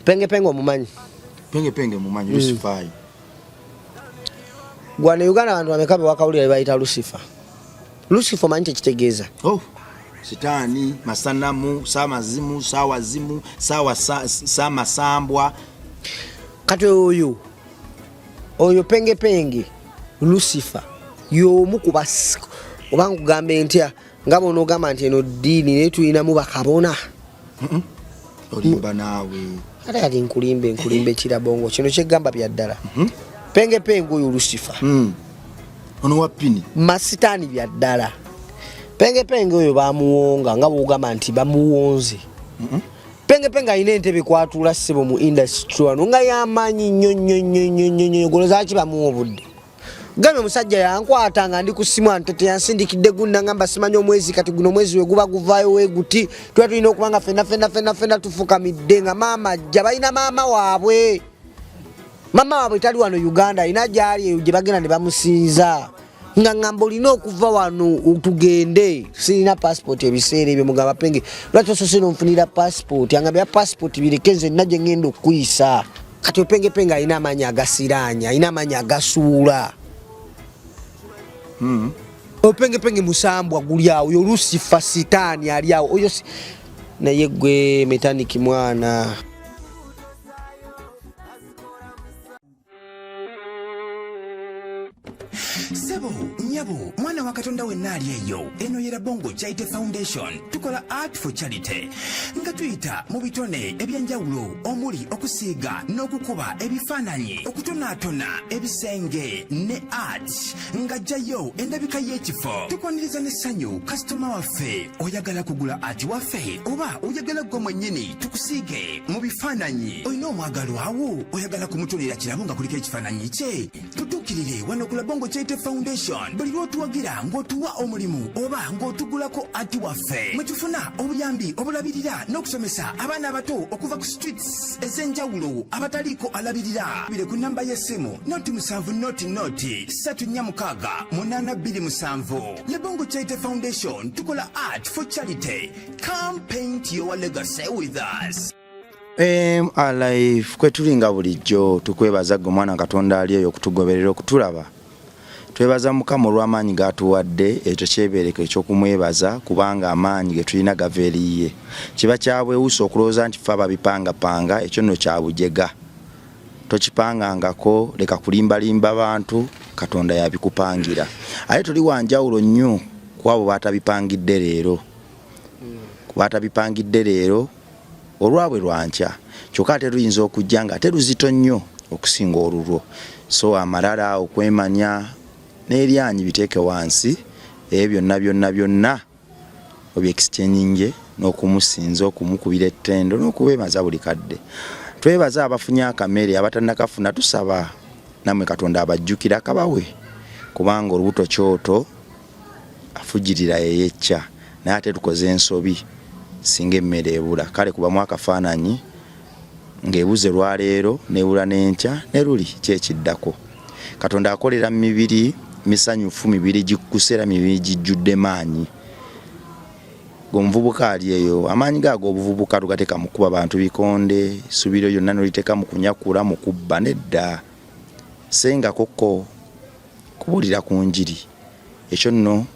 Penge omumanyi. Penge mumanyi Lucifer. Gwana Uganda abantu bamekabe wakawulira bayita Lucifer. Lucifer manyi kitegeeza. Oh. Sitani, masanamu, samazimu, sawazimu, samasambwa. Kati oyo penge Lucifer yomu kubasiko obangu gambe ntya ngabo no gamba nti eno dini netu ina mu bakabona. Olimba nawe. Ate kati nkulimbe kirabongo kino kyegamba byaddala. Penge oyo Lucifer. Ono wapini. Masitani byaddala. Penge oyo bamuwonga nga bugamba nti bamuwonze. Penge ayina entebe kwatula ssebo mu industry wano nga yamanyi nnyo goloza ki bamuwa obudde. Gambe musajja yankwata nga ndi ku simu antete yansindikidde gunda ngamba simanyi omwezi kati guno mwezi we guba guvaayo we guti twa tulina okubanga fena tufukamidde nga maama ajja balina maama waabwe. Maama waabwe tali wano Uganda ina gyali eyo gye bagenda ne bamusinza. Nga ngambo lino okuva wano utugende sina passport ebiseere ebyo mugamba Penge lwaki sosino nfunira passport angambya passport birekeze naje ngendo kuisa kati Penge alina amanya agasiranya alina amanya agasuula. Penge musambwa guli awo yo Lucifer sitani ali awo oyo naye gwe mechanic mwana. Sebo, nyabo, mwana wa Katonda wenna ali eyo. Eno yera Bongo Charity Foundation. Tukola art for charity. Nga tuyita mu bitone ebyanjawulo omuli okusiiga n'okukuba ebifaananyi, okutonaatona ebisenge ne art. Nga jjayo endabika y'ekifo. Tukwaniriza n'essanyu kasitoma waffe oyagala kugula art waffe oba oyagala gwe mwennyini tukusiige mu bifaananyi. Olina omwagalo awo oyagala kumutonera kirabo nga kuliko ekifaananyi kye. Tutuukirire wano ku Bongo Charity Foundation. Buli lw'otuwagira ng'otuwa omulimu oba ng'otugulako ati waffe mwe tufuna obuyambi obulabirira n'okusomesa abaana abato okuva ku streets ez'enjawulo abataliiko alabirira. Bire ku namba y'essimu noti 7 Le Bongo Charity Foundation tukola art for charity. Come paint your legacy with us. Alive kwetulinga bulijjo tukwebaza gwe mwana Katonda ali eyo kutugoberera okutulaba. Twebaza Mukama olw'amaanyi gatuwadde ekyo kyebeereko ekyokumwebaza kubanga amaanyi ge tulina gaveeriye. Kiba kyabwewusa okulowooza nti ffe ababipangapanga ekyo nno kyabujega. Tokipangangako leka kulimbalimba bantu Katonda yabikupangira. Aye tuli wanjawulo nnyo ku abo baatabipangidde leero. Baatabipangidde leero olwabwe lwankya. Kyokka ate luyinza okujja nga ate luzito nnyo okusinga olulwo. So amalala okwemanya n'eryanyi biteeke wansi byonna obyexchanging n'okumusinza okumukubira ettendo n'okubeemaza buli kadde. Twebaza abafunye akamere abatannakafuna tusaba namwe Katonda abajjukira kabawe kubanga olubuto kyoto afujirira yeyecca naye ate tukoze ensobi singa emmere ebula kale kubamu akafaananyi ng'ebuze lwaleero nebula n'enkya ne luli kyekiddako. Katonda akolera mibiri misanyufu mibiri gikuseera mibiri gijjudde maanyi. Gomvubuka ali eyo amaanyi gago obuvubuka tugateeka mu kuba bantu bikonde subiro yonna noliteeka mu kunyakula mu kubba nedda senga kokko kubulira ku njiri ekyo nno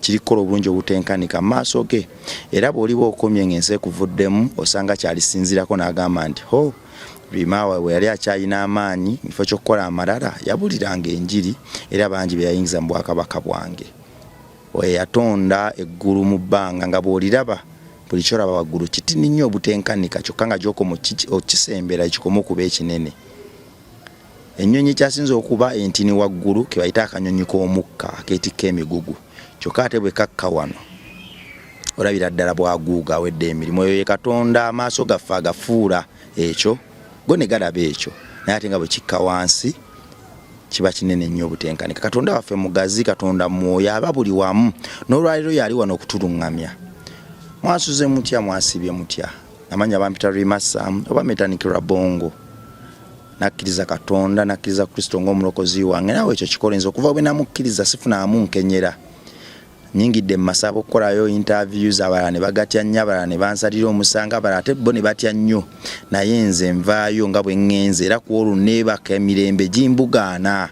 kirikola obulungi obutenkanika maaso ge era bw'oliba okomye ng'ensi ekuvuddemu osanga kyalisinzirako n'agamba nti ho Bimawa we yali akyayina amaanyi kifo ky'okukola amalala yabuliranga enjiri era bangi be yayingiza mu bwakabaka bwange. We yatonda eggulu mu bbanga nga bw'oliraba buli kyolaba waggulu kitini nnyo obutenkanika kyokka nga gy'okoma okisembera ekikomo okuba ekinene. Ennyonyi kyasinza okuba entini waggulu ke bayita akanyonyi k'omukka akeetikka emigugu kyokka ate bwe kakka wano olabira ddala bwaguuga awedde emirimu eyo ye Katonda amaaso gaffe agafuula ekyo go ne galaba ekyo naye ate nga bwe kikka wansi kiba kinene nnyo obutenkanika. Katonda waffe mugazi, Katonda mwoyo aba buli wamu n'olwaliro yali wano okutulungamya. Mwasuze mutya mwasibye mutya amanya bampita Rimasa oba metanikira Bongo nakkiriza Katonda nakkiriza Kristo ng'omulokozi wange nawe ekyo kikolenza okuva bwe namukkiriza sifunaamu nkenyera nyingidde masabo okukolayo interviews abalala ne bagatya nnyo abalala ne bansalira omusanga abalala ate bo ne batya nnyo naye nze nvaayo nga bwe ŋŋenze era ku olwo neebaka emirembe gimbugaana.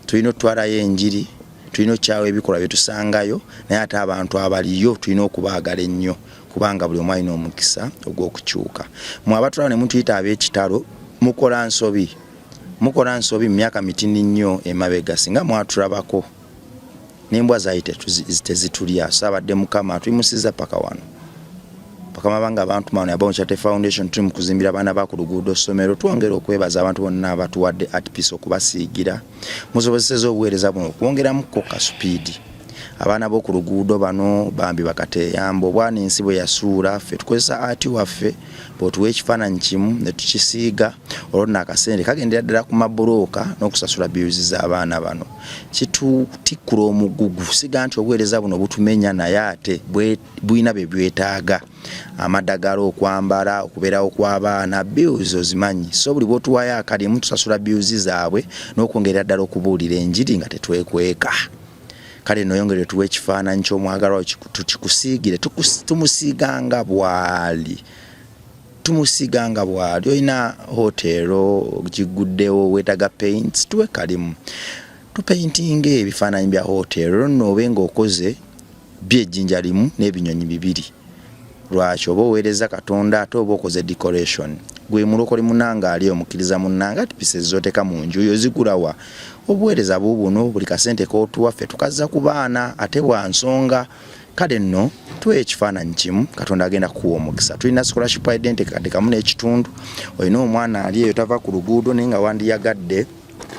Tulina otwalayo enjiri, tulina okyawa ebikolwa bye tusangayo, naye ate abantu abaliyo tulina okubaagala ennyo kubanga buli omu alina omukisa ogw'okukyuka. Mmwe abatulaba ne mutuyita ab'ekitalo mukola nsobi mu myaka mitini nnyo emabega singa mwatulabako n'embwa zaite tezitulya. Saabadde Mukama tuyimusiza paka wano pakama banga abantu mano yabonye Charity Foundation tuli mu kuzimbira abaana ba ku luguudo ssomero. Twongera okwebaza abantu bonna abatuwadde artipiece okubasiigira musobozeseza obuweereza buno okwongeramuko ka speed. Abaana b'oku luguudo bano bambi bakateeyamba obwana ensi bwe yasuula ffe tukozesa ati waffe bw'otuwa ekifaananyi kimu ne tukisiiga olwo n'akasente kagendera ddala ku mabbulooka n'okusasula bills z'abaana bano. Kitutikkula omugugu siga nti obuweereza buno butumenya naye ate bwina bye bwetaaga. Amadagala, okwambala, okubeerawo kw'abaana, bills ozimanyi. So buli bw'otuwayo akalimu tusasula bills zaabwe n'okwongera ddala okubuulira enjiri nga tetwekweka. Kale noyongere tuwe ekifaananyi ky'omwagalwa tukikusiigire tumusiiganga bwali. Olina hotero giguddewo weetaga paints tuwe kalimu tupaintinga ebifaananyi bya hotero noobe ng'okoze by'ejjinja limu n'ebinyonyi bibiri. Lwaki oba oweereza Katonda ate oba okoze decoration. Gwe mulokole munanga ali omukkiriza munanga ati pieces z'oteeka mu nju yo zigulawa. Obuweereza buno buli kasente k'otuwa ffe tukazza ku baana ate bwa nsonga. Kale nno tuwe ekifaananyi kimu Katonda agenda kukuwa omukisa. Tulina scholarship identity kadde kamu n'ekitundu. Olina omwana ali eyo tava ku luguudo naye nga wandiyagadde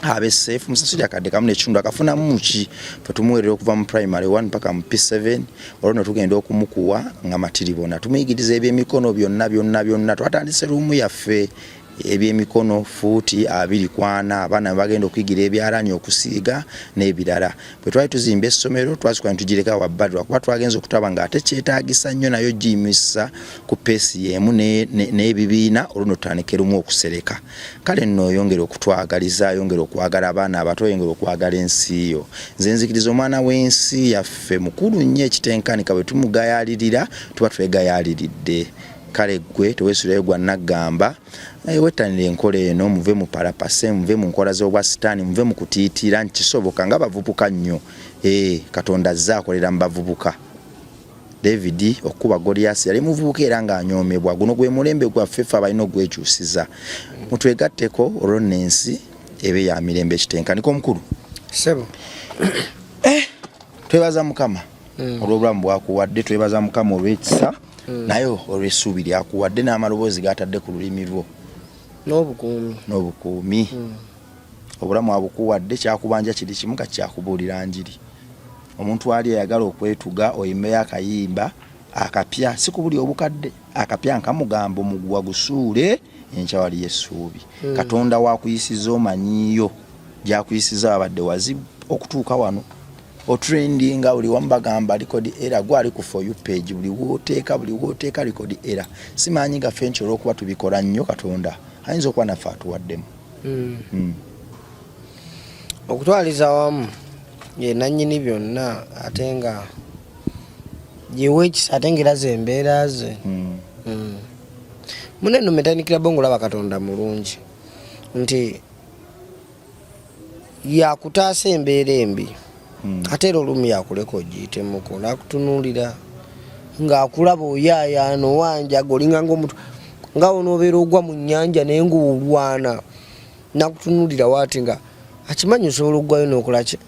abe safe musasira kadde kamu n'ekitundu akafuna muki ffe tumuweerera okuva mu primary 1 mpaka mu P7 olwo tugenda okumukuwa nga matiribona tumuyigiriza ebyemikono byonna twatandise lumu yaffe ebyemikono fuuti 24 abaana bagenda okuyigira ebyalani okusiiga n'ebirala. Bwe twali tuzimba essomero twasukwa ntugireka wabbadwa kuba twagenza okutaba nga ate kyetaagisa nnyo nayo giyimisa ku peesi y'emu n'ebibiina olwo notandikira mu okusereka. Kale nno oyongera okutwagaliza, yongera okwagala abaana abato, yongera okwagala ensi yo. Nze nzikiriza omwana w'ensi yaffe mukulu nnyo ekitenkanika bwe tumugayaalirira tuba twegayaaliridde. Kale gwe teweesulayo gwa naggamba wettanira enkola eno muve mu palapase muve mu nkola z'obwa sitaani muve mu kutiitira nkisoboka nga bavubuka nnyo. Katonda azze akolera mu bavubuka. David okuba Goliath yali muvubuka era ng'anyoomebwa. Guno gwe mulembe gwaffe ffe abalina ogwekyusiza. Mutwegatteko olwo n'ensi ebe ya mirembe ekitenkaniko omukulu. Sebo. Twebaza Mukama olw'obulamu bwakuwadde, twebaza Mukama olw'ekisa naye olw'essuubi lyakuwadde n'amaloboozi g'atadde ku lulimi lwo n'obukuumi. Obulamu abukuwadde kyakubanja kiri kimu kati kyakubuulira njiri. Omuntu ali ayagala okwetuga oyimbeyo akayimba akapya si kubuli obukadde akapya nkamugamba omuguwa gusuule enkya wali essuubi. Katonda wakuyisiza omanyiyo gyakuyisiza abadde wazibu okutuuka wano. Otrendinga buli wambagamba record error gwali ku for you page buli wooteeka record error. Simanyi nga fencho olw'okuba tubikola nnyo Katonda ayinza okuba naffe atuwaddemu. Okutwaliza wamu ye nannyini byonna ate nga yewe ekisa ate ngeraze embeera ze. Muneno metandikira bongo laba Katonda mulungi nti yakutaasa embeera embi ate olumi yakuleka ogiyitemuko nakutunuulira ng'akulaba oyaayaano wanja golinga ng'omuntu nga onoobeera ogwa mu nnyanja naye ng'olwana nakutunuulira waati nga akimanyi osobola oggwayo n'okola ki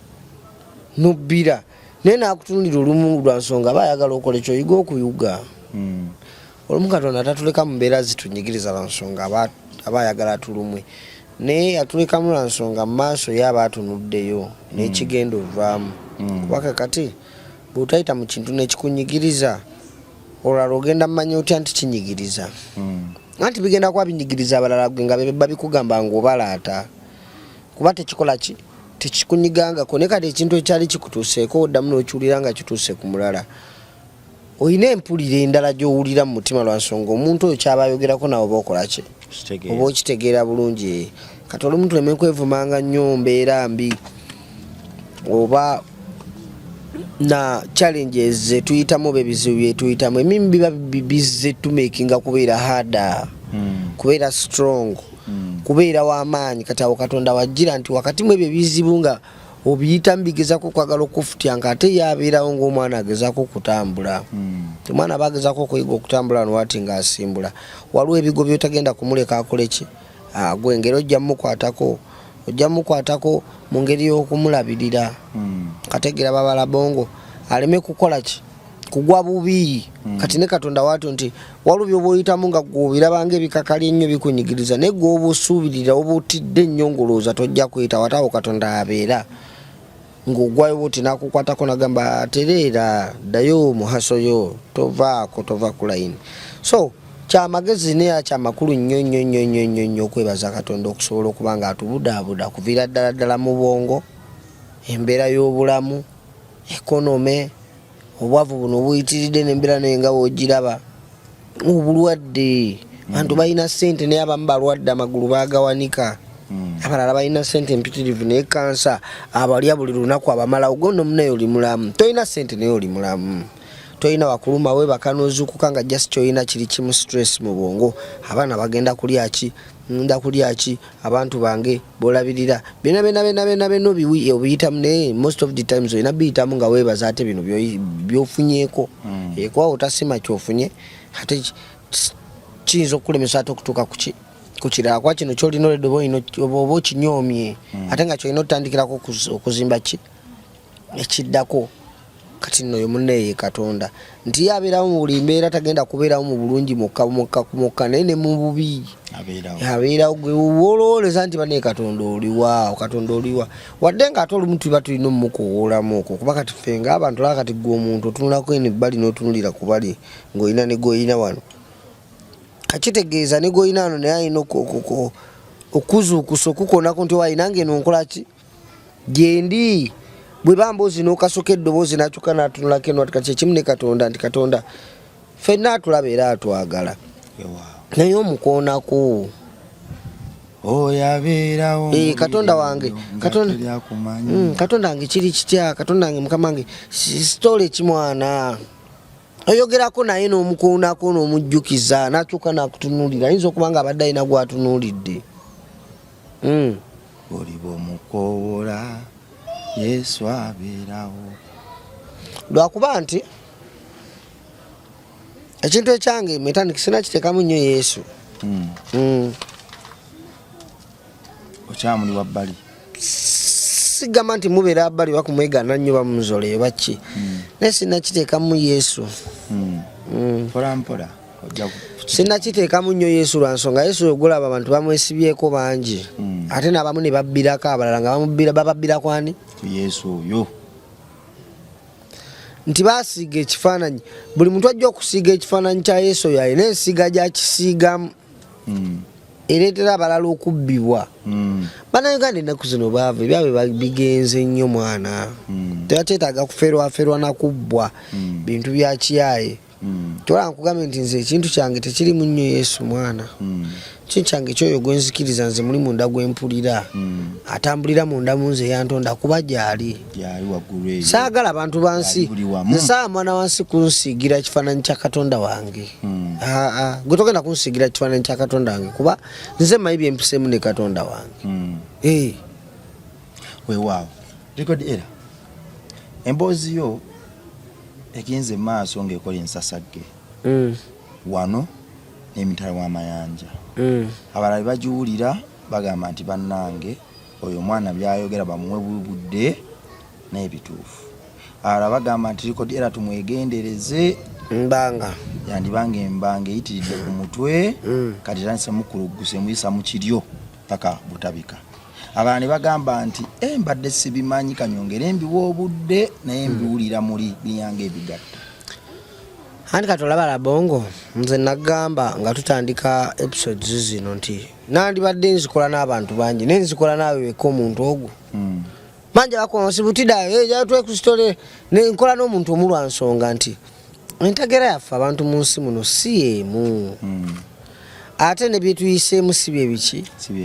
nobbira naye nakutunuulira olumu lwa nsonga aba ayagala okola ekyo oyiga okuyuga. Olumu Katonda tatuleka mu mbeera zitunyigiriza lwa nsonga aba ayagala atulumwe naye atulekamu lwa nsonga mu maaso ye aba atunuddeyo n'ekigenda ovaamu. Kubaka kati bw'otayita mu kintu n'ekikunyigiriza olwala ogenda mmanya otya nti kinyigiriza anti bigenda kuba binyigiriza abalala gwe nga babikugamba ng'obalaata kuba tekikola ki tekikunyigangako ne kati ekintu ekyali kikutuuseeko oddamu n'okiwulira nga kituuse ku mulala. Oyina empulira endala gy'owulira mu mutima lwa nsonga omuntu oyo kyaba ayogerako nawe oba okola ki oba okitegeera bulungi. Kati olumu tuleme kwevumanga nnyo mbeera mbi oba na challenges zetuyitamu bebizibu byetuyitamu emimu biba bizetumakinga kubeera harder kubeera strong kubeera w'amaanyi kati awo Katonda wajjira nti wakati mu ebyo bizibu nga obiyitamu bigezako kwagala okufutya nga ate yabeerawo ng'omwana agezaako okutambula omwana aba agezaako okuyiga okutambula nowati ng'asimbula waliwo ebigo byotagenda kumuleka akole ki gwe engeri ojja mukwatako mu ngeri y'okumulabirira kategeera babala bongo aleme kukola ki kugwa bubi kati ne Katonda wato nti walubi oboyitamu nga gwobirabanga ebikakali ennyo bikunyigiriza naye gwe oba osuubirira oba otidde ennyo ngolooza tojja kweta watawo Katonda abeera ng'ogwayo bwoti nakukwatako nagamba tereera ddayo muhasoyo tova ku layini so kyamagezi naye kyamakulu nnyo okwebaza Katonda okusobola okuba nga atubudaabuda kuviira ddala mu bwongo embeera y'obulamu ekonome obwavu buno buyitiridde n'embeera naye nga woogiraba obulwadde bantu balina ssente naye abamu balwadde amagulu baagawanika abalala balina ssente empitirivu naye kansa abalya buli lunaku abamalawo gonomu naye oli mulamu tolina ssente naye oli mulamu tolina wakuluma webaka n'ozuukuka nga just kyolina kiri kimu stress mu bwongo abaana bagenda kulya ki nda kulya ki abantu bange bolabirira bena obiwi obiyitamu naye most of the times olina biyitamu nga weebaza ate bino byofunyeeko ekuba otasima kyofunye ate kiyinza okukulemesa ate okutuuka ku kirala kuba kino kyolina oledde oba okinyoomye ate nga kyolina otandikirako okuzimba ki ekiddako kati nno oyo munneeye Katonda nti yabeerawo mu buli mbeera tagenda kubeerawo mu bulungi mokka naye ne mu bubi abeerawo gwe wolowoleza nti bane Katonda oliwa wadde nga ate olumu tuba tulina omumukowoolamu okwo kuba kati ffe ng'abantu laba kati gwe omuntu otunulako eno ebbali n'otunulira ku bali ng'olina ne goyina wano kakitegeeza ne goyina wano naye alina okuzuukusa okukonako nti waayinange eno nkola ki gyendi bwe bamboozi n'okasoka eddoboozi n'akyuka n'atunulako eno kati kyekimu ne Katonda nti Katonda ffenna atulaba era atwagala naye omukoonako oyabeerawo Katonda wange Katonda wange kiri kitya Katonda wange Mukama wange sitole ekimwana oyogerako naye n'omukoonako n'omujjukiza n'akyuka n'akutunuulira ayinza okuba nga abadde alina gw'atunuulidde oliba omukoowola Yesu abeerawo lwakuba nti ekintu ekyange metandiki sina kiteekamu nnyo Yesu okyamuli wabbali sigamba nti mubeera wabbali bakumwegana nnyo bamuzoleyo baki naye sina kiteekamu Yesu mpolampola sina kiteekamu nnyo Yesu lwa nsonga Yesu ogulaba abantu bamwesibyeko bangi ate n'abamu ne babbirako abalala nga bababbira kwani Yesu oyo nti baasiiga ekifaananyi buli muntu ajja okusiiga ekifaananyi kya Yesu oyo alina ensiga gyakisiigamu ereetera abalala okubbibwa bannayuganda ennaku zino baavu ebyabwe bigenze nnyo mwana tebakyetaaga kuferwaferwa nakubbwa bintu bya kiyaye tola nkugambye nti nze ekintu kyange tekirimu nnyo Yesu mwana kintu kyange kyoyo gwenzikiriza nze muli munda gwempulira atambulira munda munze yantonda kuba gyali waggulu saagala abantu bansi nsaa mwana wansi kunsiigira ekifaananyi kya Katonda wange gwe togenda kunsiigira ekifaananyi kya Katonda wange kuba nze mayi byempiseemu ne Katonda wange weewaawo record era emboozi yo ekinze maaso ng'ekola ensasagge wano n'emitala w'amayanja abalala bagiwulira bagamba nti bannange oyo omwana byayogera bamuwe budde n'ebituufu abalala bagamba nti likodi era tumwegendereze mbanga yandibanga embanga eyitiridde ku mutwe kati tandise mukuluguse muyisa mu kiryo paka butabika abalala ne bagamba nti mbadde sibimanyi kanyongere mbiwa obudde naye mbiwulira muli binyanga ebigatta andi katolabala bongo nze nagamba nga tutandika episodes zino nti nandibadde nzikola n'abantu bangi naye nzikola naawe weka omuntu ogwo manja bakonsibutidayo jatwekusitole nkola n'omuntu omulwa nsonga nti entagera yaffe abantu mu nsi muno si emu ate ne byetuyisemu si bye biki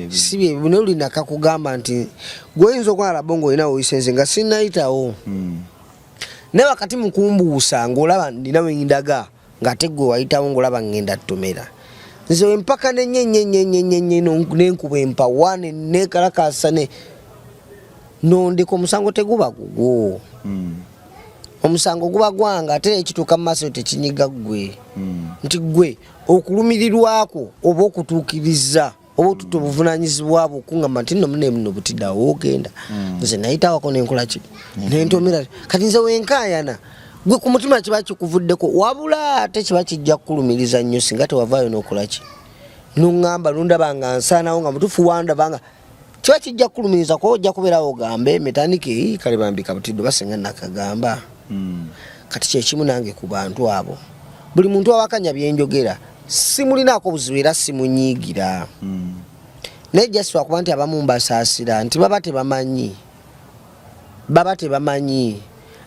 si bye bino ulina kakugamba nti gwoyinza okwala bongo ina oyisenze nga sinayitawo ne wakati mukumbuusa ng'olaba ndina wendaga ng'ate gwe wayitawo ng'olaba ngenda ttomera nze mpaka nenyenyenyenyenyenye n'enkuba empawa nekalakasa nondeka omusango teguba gugwo omusango guba gwanga ate ekituuka mu maaso tekinyiga ggwe nti ggwe okulumirirwako oba okutuukiriza oba otuta obuvunaanyizibwa bwo okuŋŋamba nti nno muno butiddawo ogenda nze nayitawako nenkola ki nentomera kati nze wenkaayana gwe ku mutima kiba kikuvuddeko wabula ate kiba kijja kukulumiriza nnyo singa tewavaayo n'okola ki nuŋŋamba nondaba nga nsaanawo nga mutuufu wandaba nga kiba kijja kukulumiriza kuba ojja kubeerawo ogambe metanike kale bambika butiddo basinga nakagamba kati kyekimu nange ku bantu abo buli muntu awakanya byenjogera simulinaako buzibu era simunyiigira naye just wakuba nti abamu mbasaasira nti baba tebamanyi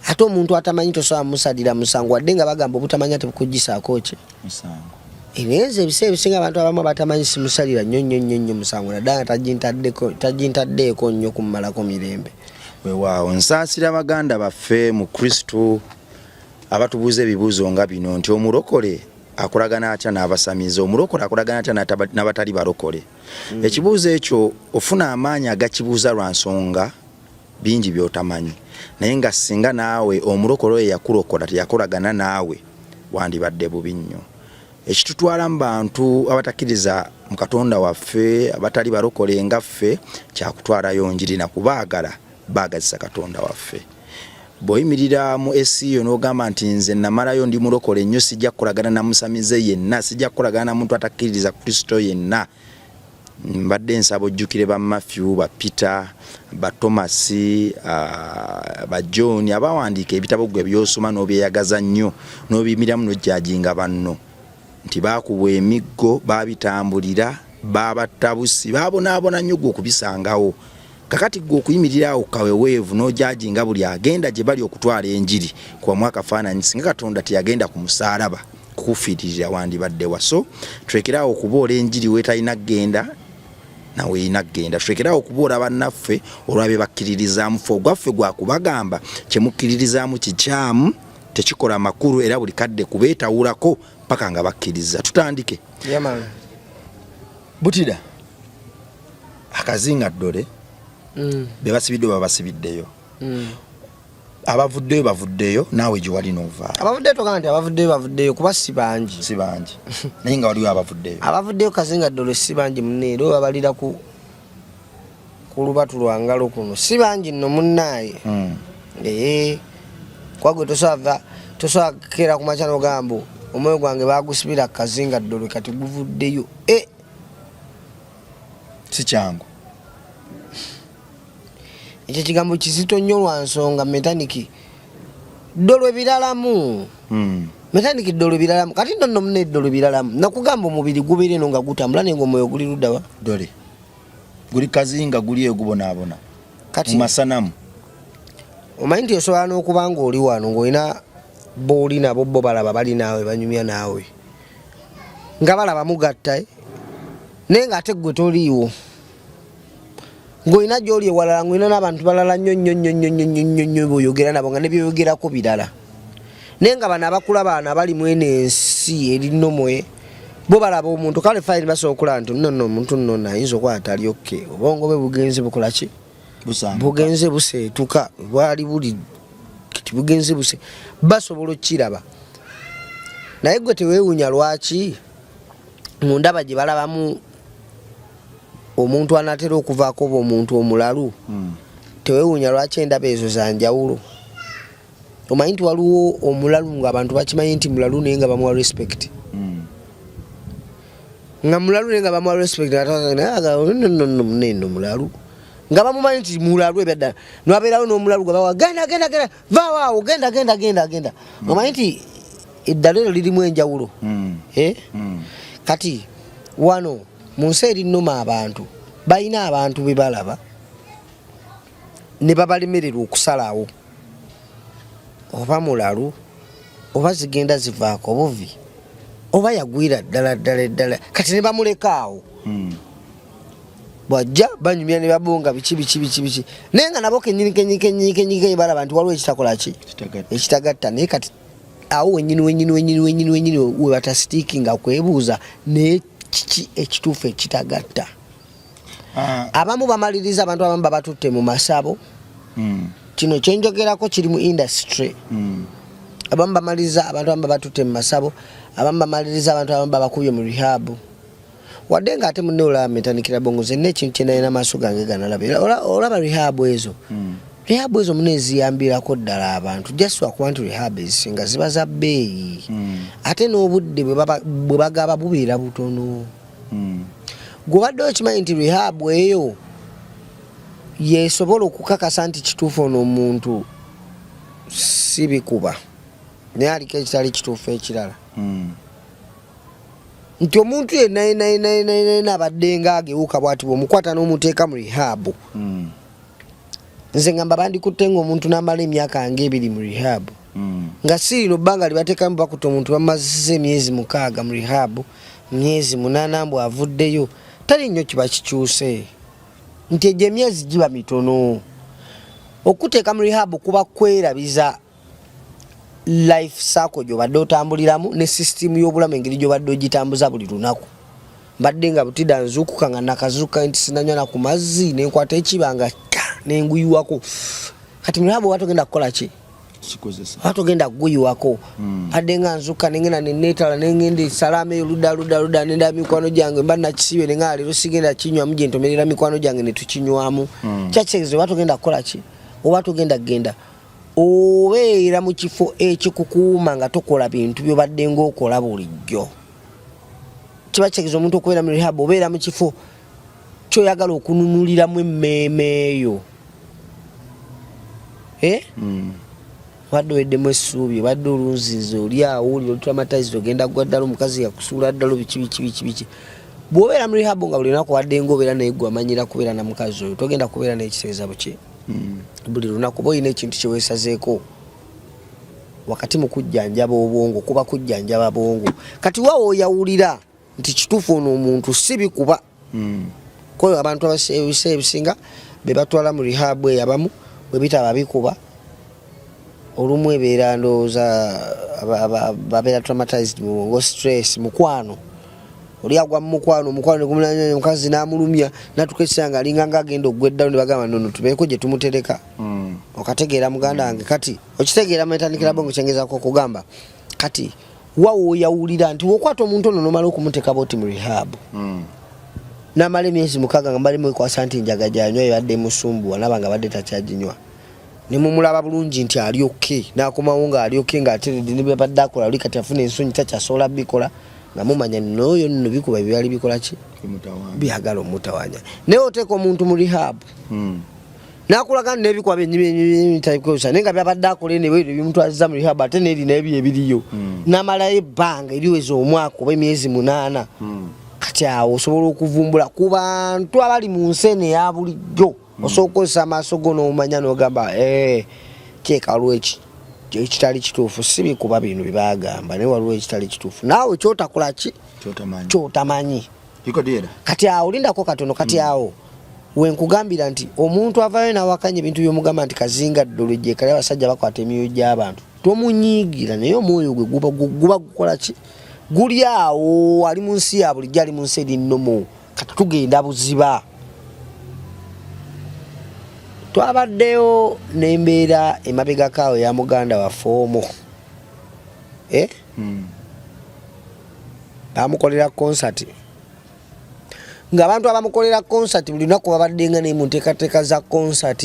ate omuntu atamanyi tosobola musalira musango wadde nga bagamba obutamanya tebukugisaako ki ebenza ebiseera ebisinga abantu abamu abatamanyi simusalira nnyo musango naddala tagintaddeeko nnyo kumumalako mirembe weewaawo nsaasira baganda baffe mu Kristo abatubuuza ebibuuzo nga bino nti omulokole akolagana atya n'abasamize omulokole akolagana atya n'abatali balokole ekibuuzo ekyo ofuna amaanyi agakibuuza lwa nsonga bingi by'otamanyi naye nga singa naawe omulokole oyo yakulokola teyakolagana naawe wandibadde bubi nnyo ekitutwala mu bantu abatakkiriza mu Katonda waffe abatali balokole nga ffe kyakutwalayo njiri nakubaagala baagazisa Katonda waffe bw'oyimirira mu esiyo n'ogamba nti nze namalayo ndi mulokole nnyo sijja kukolagana na musamize yenna sijja kukolagana na muntu atakkiririza Kristo yenna mbadde nsaba ojjukire ba Matthew ba Peter ba Thomas ba John abawandiika ebitabo gwe byosoma n'obyeyagaza nnyo n'obiyimiramu n'ojjajinga banno nti baakubwa emiggo babitambulira babatabusi babonaabona nnyo gwe okubisangawo kakati gwe okuyimirira awo kaweweevu n'ojjajinga buli agenda gye bali okutwala enjiri kubamu akafaananyi singa Katonda teyagenda ku musaalaba kukufiiririra wandibadde waso tulekerawo okuboola enjiri weetalina kgenda nawe erina kgenda tulekerawo okuboola bannaffe olwabye bakkiririzaamu fe ogwaffe gwakubagamba kyemukkiririzaamu kikyamu tekikola makulu era buli kadde kubeetawulako paka nga bakkiriza tutandike butida akazinga ddole bebasibidde babasibiddeyo abavuddeyo bavuddeyo naawe gye wali n'ovaayo abavuddeyo togamba nti bavuddeyo kuba si bangi naye nga waliwo abavuddeyo kazinga ddole si bangi munne era babalira ku lubatu lwangalo kuno si bangi nno munnaaye kwagwe tosobola keera ku makya n'ogamba omwoyo gwange bagusibira kazinga ddole kati guvuddeyo si kyangu ekyo kigambo kizito nnyo lwa nsonga metaniki ddolwe biralamu metaniki ddolwe biralamu kati nno munne ddolwe biralamu nakugamba omubiri gubeera eno nga gutambula naye ng'omwoyo guli luddawa dole guli kazinga guli eyo gubonaabona mu masanamu omanyi nti osobola n'okuba ng'oli wano ng'olina booli nabo bo balaba bali naawe banyumya naawe nga balaba mugatta naye ng'ate ggwe toliiwo ng'olina gy'oli ewalala ng'olina n'abantu balala nnyo boyogera nabo nga ne byoyogerako birala naye nga bano abakulaba bano abali mu eno ensi eri nnomwe bo balaba omuntu kale fayini basobola okulaba nti nno omuntu nno ayinza okuba atali okke obwongo bwe bugenze bukola ki bugenze buseetuka bwali buli kati bugenze buse basobola okukiraba naye gwe teweewuunya lwaki mu ndaba gye balabamu omuntu anatera okuvaako oba omuntu omulalu teweewuunya lwaki endaba ezo za njawulo omanyi nti waliwo omulalu nga abantu bakimanyi nti mulalu naye nga bamuwa respect nga mulalu naye nga bamuwa respect nno mulalu nga bamumanyi nti mulalu ebyaddala nwabeerawo n'omulalu gwe bawa genda vaawo genda omanyi nti eddala ero lirimu enjawulo kati wano mu nsi erinnoma abantu balina abantu be balaba ne babalemerera okusalawo oba mulalu oba zigenda zivaako buvi oba yagwira ddala kati ne bamuleka awo bwajja banyumya ne babonga bichi nenga nabo kenyinike bala bantu waliwo ekitakola ki ekitagatta naye kati awo wenyini we batasitinga kwebuuza ne kiki ekituufu ekitagatta. Abamu bamaliriza abantu abamu babatutte mu masabo. Kino kyenjogerako kiri mu industry. Abamu bamaliriza abantu abamu babatutte mu masabo, abamu bamaliriza abantu abamu babakubye mu rehab. Wadde nga ate munne olaba metandikira bongo zenna ekintu kyenalina maaso gange ganalabira olaba rehab ezo. Rehab ezo muneziyambirako ddala abantu just wakuba nti rehab ezisinga ziba za bbeeyi. Ate n'obudde bwe bagaba bubeera butono. Gwe badde okimanyi nti rehab eyo yesobola okukakasa nti kituufu ono omuntu si bikuba naye aliko ekitali kituufu ekirala. Nti omuntu yenna abadde nga agewuka bw'ati bw'omukwata n'omuteeka mu rehab. Nze ngamba bandikutte ng'omuntu n'amala emyaka nga 2 mu rehab. Nga si lino bbanga libateekamu bakuta omuntu bamazisa emyezi 6 mu rehab, myezi 8 mbw avuddeyo. Tali nnyo kiba kikyuse. Nti egyo emyezi giba mitono. Okuteeka mu rehab kuba kwerabiza life cycle gy'obadde otambuliramu ne system y'obulamu engeri gy'obadde ogitambuza buli lunaku. Mbadde nga butida nzuukuka nga nakazuuka nti sinanywa na ku mazzi nenkwata ekibanga nenguyiwako. Kati mu rehab watogenda kukola ki? Watogenda kuguyiwako. Badde nga nzuuka nengenda nenneetala nengenda salama eyo ludda nenda mikwano gyange mba nakisibe nenga leero sigenda kinywa muje ntomerera mikwano gyange ne tukinywamu. Kyakitegeeza watogenda kukola ki? Oba togenda genda obeera mu kifo ekikukuuma nga tokola bintu by'obadde ng'okola bulijjo. Kiba kitegeeza omuntu okubeera mu rehab obeera mu kifo ky'oyagala okununuliramu emmeeme eyo. Wadde weddemu essuubi wadde olunzinzi oli awo oli olutramatize ogenda gwa ddala omukazi yakusuula ddala biki. Bw'obeera mu rehab nga buli lunaku wadde ng'obeera naye gwe amanyira kubeera na mukazi oyo togenda kubeera n'ekitegeeza buki. Buli lunaku oba olina ekintu kye weesazeeko wakati mu kujjanjaba obwongo kuba kujjanjaba bwongo. Kati waawo oyawulira nti kituufu ono omuntu si bikuba. Koyo abantu abaseebisa ebisinga be batwala mu rehab eyo abamu bwe bitaba bikuba olumu ebeera ndowooza babeera traumatized mu bwongo, stress, mukwano. Oli agwa mu mukwano ne gumulanya omukazi n'amulumya natuka ekisanga alinga nga agenda okugweddawo ne bagamba nno tubeeko gye tumutereka. Okategeera muganda wange kati okitegeera metandikira bongo kyengezaako okugamba kati waawo oyawulira nti wokwata omuntu ono nomala okumuteeka boti mu rehab. N'amala emyezi 6 nga mbalimu ekwasa nti njaga gyanywa ebadde musumbuwa naba nga badde takyaginywa. Ne mumulaba bulungi nti ali oke n'akomawo nga ali oke ng'aterede ne bye badde akola oli kati afuna ensonyi takyasobola bikola nga mumanya n'oyo nno bikuba byali bikola ki? Byagala omutawanya. Naye oteeka omuntu mu rehab n'akulaga n'ebikuba byennyimitaikosa naye nga byabadde akola nebyo bimutwaziza mu rehab ate n'erina ebyo ebiriyo n'amalayo ebbanga eriweza omwaka oba emyezi 8. Kati awo osobola okuvumbula ku bantu abali mu nsi eno eya bulijjo osobola okukozesa amaaso go n'omanya n'ogamba kyeka waliwo ekitali kituufu si bikuba bino bye bagamba naye waliwo ekitali kituufu naawe kyotakola ki? Kyotamanyi. Kati awo lindako katono kati awo wenkugambira nti omuntu avayo n'awakanya ebintu by'omugamba nti kazinga ddolo gye kale abasajja bakwata emyoyo gy'abantu tomunyiigira naye omwoyo gwe guba gukola ki? Guli awo ali mu nsi ya bulijjo ali mu nsi eri nnomo kati tugenda buziba. Twabaddeyo n'embeera emabegakaawo ya muganda waffe omu bamukolera concert nga abantu abamukolera concert buli lunaku babadde nga ne mu nteekateeka za concert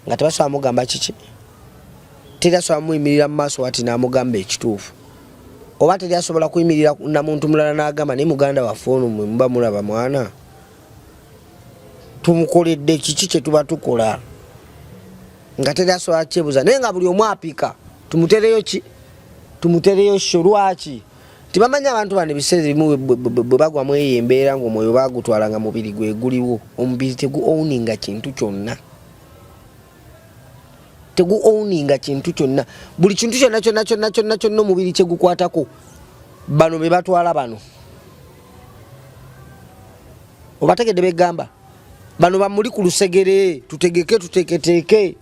nga tebasobola mugamba kiki terasobola muyimirira mu maaso wati n'amugamba ekituufu oba teryasobola kuyimirira na muntu mulala n'agamba naye muganda waffe ono mwe muba mulaba mwana tumukoledde kiki kye tuba tukola nga teryasobola kyebuza naye nga buli omu apika tumutereyo ki? Tumutereyo sho lwaki? Tibamanya abantu bane biseera bimu bwe bagwamu eyo embeera ng'omwoyo baagutwala nga mubiri gwe guliwo omubiri tegu-owninga kintu kyonna tegu-owninga kintu kyonna buli kintu kyonna omubiri kye gukwatako bano be batwala bano obategedde begamba bano bamuli ku lusegere tutegeke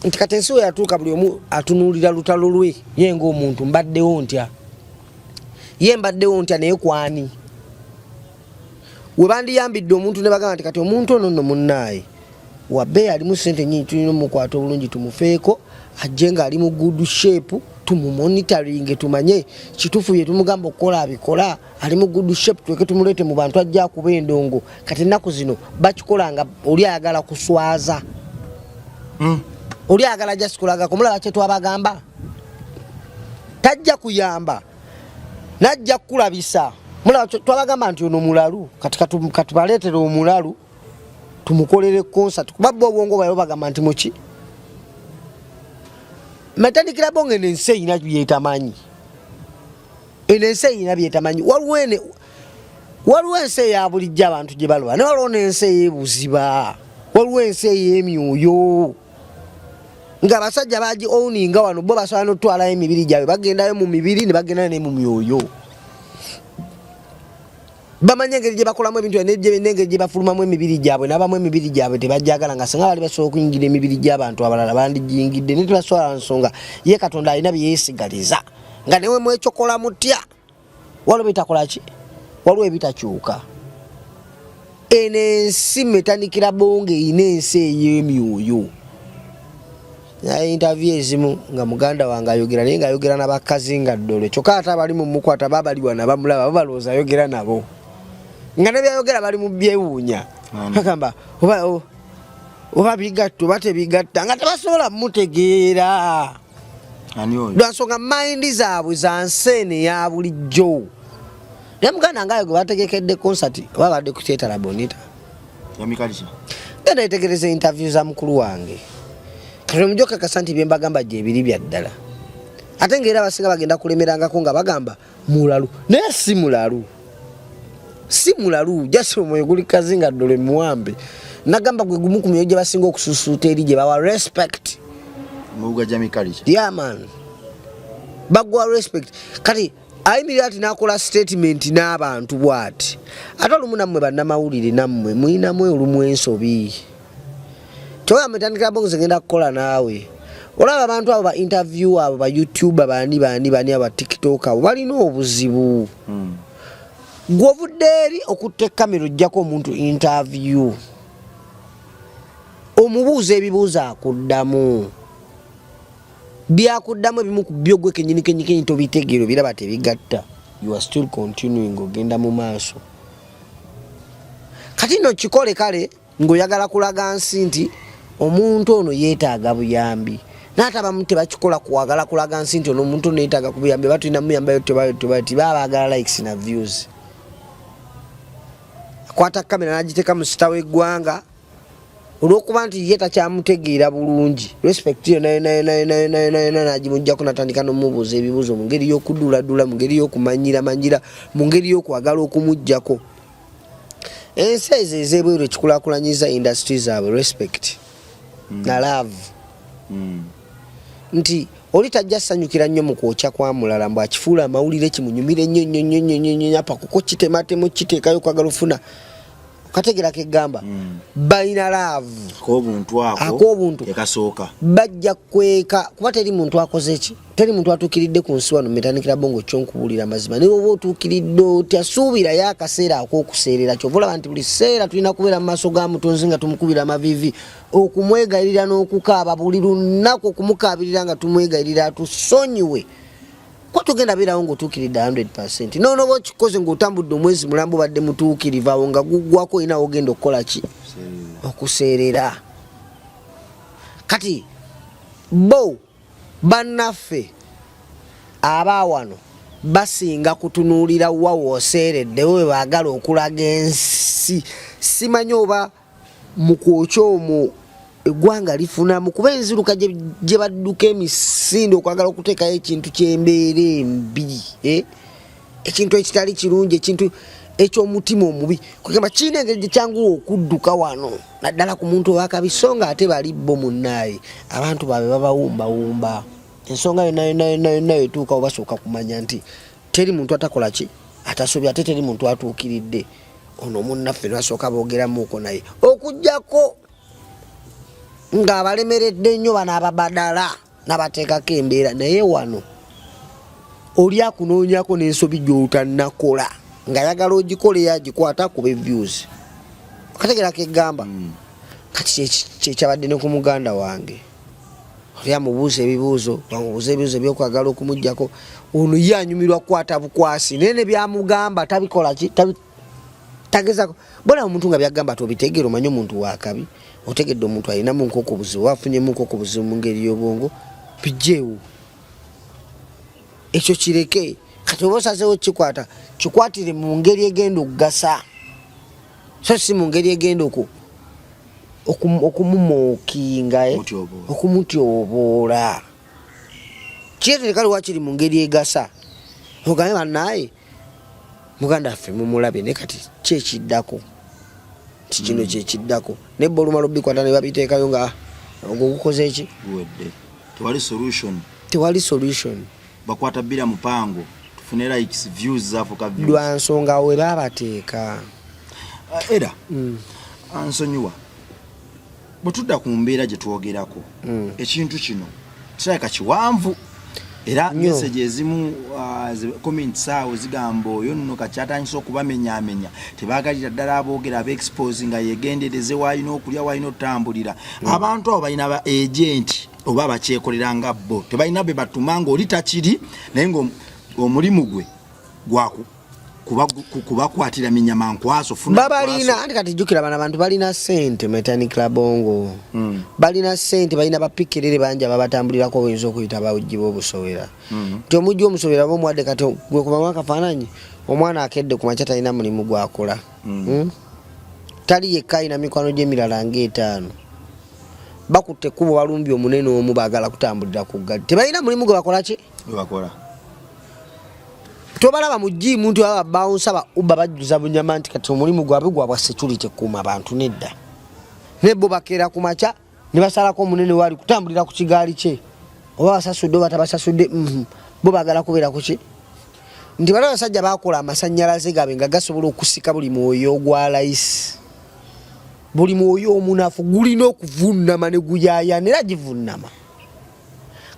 nti kati ensi yatuuka buli omu atunuulira lutalo lwe ye ng'omuntu mbaddewo ntya naye kwani we bandiyambidde omuntu ne bagamba nti kati omuntu ono nno munnaaye wabbe alimu ssente nnyingi tulina omukwata obulungi tumufeeko ajje ng'ali mu good shape tumumonitoring tumanye kituufu bye tumugamba okukola abikola ali mu good shape tweke tumuleete mu bantu ajja kuba endongo kati ennaku zino bakikola nga oli ayagala kuswaza oli ayagala just kulagako mulaba kye twabagamba tajja kuyamba najja kulabisa mulaba twabagamba nti ono mulalu kati baleetere omulalu tumukolere concert kubabba obwongo bwayo bagamba nti muki metandikira bonge n'ensi eyina byetamanyi byetamanyi waliwo ensi eya bulijjo abantu gye baloba ne waliwo n'ensi ey'ebuziba waliwo ensi ey'emyoyo ng'abasajja baagi owuninga wano bo basobola n'otwalayo emibiri gyabwe bagendayo mu mibiri ne bagendayo ne mu myoyo bamanye engeri gye bakolamu ebintu n'engeri gye bafulumamu emibiri gyabwe n'abamu emibiri gyabwe tebajjagala nga singa bali basobola okuyingira emibiri gy'abantu abalala bandigiyingidde ne tebasobola nsonga ye Katonda alina bye yeesigaliza nga newe mwekyokola mutya waliwo bitakola ki waliwo ebitakyuka eno ensi metandikira bonge eyina ensi ey'emyoyo naye interview ezimu nga muganda wange ayogera naye ng'ayogera n'abakazi nga ddole kyokka ate abali mu mukwata babaliwa nabamulaba babalowooza ayogera nabo nga ne byayogera bali mu byewuunya bagamba oba bigatta oba tebigatta nga tebasobola mutegeera lwansonga mayindi zaabwe za nseene ya bulijjo naye muganda ngayo gwe bategekedde concert oba badde ku Theatre Bonita genda yetegereza interview za mukulu wange kati omujoka kasanti bye mbagamba gye ebiri bya ddala ate ng'era abasinga bagenda kulemerangako nga bagamba mulalu naye si mulalu jasi omwoyo guli kazi nga ddole muwambe nagamba gwe gumu ku myoyo gye basinga okususuuta eri gye bawa respect mubuga Jamikalicha man bagwa respect kati ayimirira ati n'akola statement n'abantu bw'ati ate olumu nammwe bannamawulire nammwe muyinamu olumu ensobi kyoya metandikira bonge ngenda kukola naawe olaba abantu abo ba interview abo ba YouTube bani aba TikTok abo balina obuzibu gw'ovudde eri okutta kamera ojjako omuntu interview omubuuza ebibuuzo akuddamu byakuddamu ebimu ku byo gwe kenyini tobitegeero biraba tebigatta you are still continuing ogenda mu maaso kati no kikole kale ng'oyagala kulaga nsi nti omuntu ono yeetaaga buyambi naate abamu tebakikola kuwagala kulaga nsi nti ono omuntu ono yeetaaga ku buyambi batulina muyambayo tebabagala likes na views akwata kamera n'agiteeka mu sita w'eggwanga olw'okuba nti ye takyamutegeera bulungi respect yo n'agimuggyako natandika n'omubuuza ebibuuzo mu ngeri y'okuduladula mu ngeri y'okumanyira mu ngeri y'okwagala okumuggyako ensi ezo ez'ebweru ekikulaakulanyiza industry zaabwe respect na love nti oli tajja ssanyukira nnyo mu kwokya kwa mulala mbu akifuula amawulire kimunyumire nnyo apa kuko kitematemu kiteekayo kwagala ofuna kategerako eggamba balina laavu ak'obuntu ekasooka bajja kweka kuba teri muntu akoze ki teri muntu atuukiridde ku nsi wano metandikira bongo kyonkubuulira mazima naye oba otuukiridde otya suubirayo akaseera ak'okuseerera kyova olaba nti buli seera tulina kubeera mu maaso ga mutonzi nga tumukubira amavivi okumwegayirira n'okukaaba buli lunaku okumukaabirira nga tumwegayirira atusonyiwe kwa tugenda birawo ng'otuukiridde 100% nooba okikoze ng'otambudde omwezi mulambo badde mutuukirivu awo nga guggwako olina ogenda okukola ki okuseerera kati bo bannaffe abaawano basinga kutunuulira wa wooseereddewo we baagala okulaga ensi simanyi oba mu kwokya omwo eggwanga lifunamu kuba enziruka gye badduka emisinde okwagala okuteekayo ekintu ky'embeera embi ekintu ekitali kirungi ekintu eky'omutima omubi kugamba kiina engeri gye kyanguwa okudduka wano naddala ku muntu owakabisonga ate bali bo munnaaye abantu baabwe babawumbawumba ensonga yonna etuuka obasooka kumanya nti teri muntu atakola ki atasobya ate teri muntu atuukiridde ono munnaffe nasooka boogeramuuko naye okujjako ng'abalemeredde nnyo bano ababadala n'abateekako embeera naye wano oli akunoonyako n'ensobi gy'otannakola ng'ayagala ogikole yagikwata kuba views okategerako eggamba kati kyekyabadde ne ku muganda wange oli amubuuza ebibuuzo bamubuuza ebibuuzo ebyokwagala okumuggyako ono ye anyumirwa kukwata bukwasi naye ne byamugamba tabikola ki tagezako bona omuntu nga byagamba tobitegeera omanye omuntu wakabi otegedde omuntu alinamu nkoko buzibu wafunyemu nkoko buzibu mu ngeri y'obwongo bijjeewo ekyo kireke kati oba osazeewo kikwata kikwatire mu ngeri egenda okugasa so si mu ngeri egenda okumumookinga okumutyoboola kiretere kale wakiri mu ngeri egasa ogambe bannaye muganda waffe mumulabye naye kati kyekiddako nti kino kyekiddako nebba olumala obikwata ne babiteekayo nga ogwo gukoze eki tewali solution bakwata bbira mupango tufune likes views zafuka views lwa nsonga we babateeka era ansonyiwa bwetudda ku mbeera gye twogerako ekintu kino kirabika kiwanvu era message ezimu comments awo zigamba oyo nno kakyatandisa okubamenyaamenya tebaagalira ddala aboogera abeexpose nga yegendereze waalina okulya waalina otambulira abantu abo balina ba agent oba bakyekolera nga bo tebalina be batuma ng'oli takiri naye ng'omulimu gwe gwaku kubakwatira minyamankwaso babalina anti kati jjukira bano abantu balina ssente Metanikira Bongo balina ssente balina bapikirire bangi ababatambulirako oyinza okuyita bawujji b'obusowera nti omujji omusowera ba omuwadde kati gwe kubamu akafaananyi omwana akedde ku makya talina mulimu gwakola tali yekka alina mikwano gy'emirala ng'etaano bakutte ekkubo balumbye omunene omu baagala kutambulira ku ggali tebalina mulimu gwe bakola ki tobalaba mu jimu nti baba bawunsa ba uba bajjuza bunyama nti kati omulimu gwabwe gwa security kuuma abantu nedda nebo bakeera ku makya ne basalako omunene wali kutambulira ku kigaali kye oba basasudde oba tabasasudde bo baagala kubeera ku ki nti bano abasajja bakola amasannyalaze gabe nga gasobola okusika buli mwoyo ogwa layisi buli mwoyo omunafu gulina okuvunnama ne guyaayana era givunnama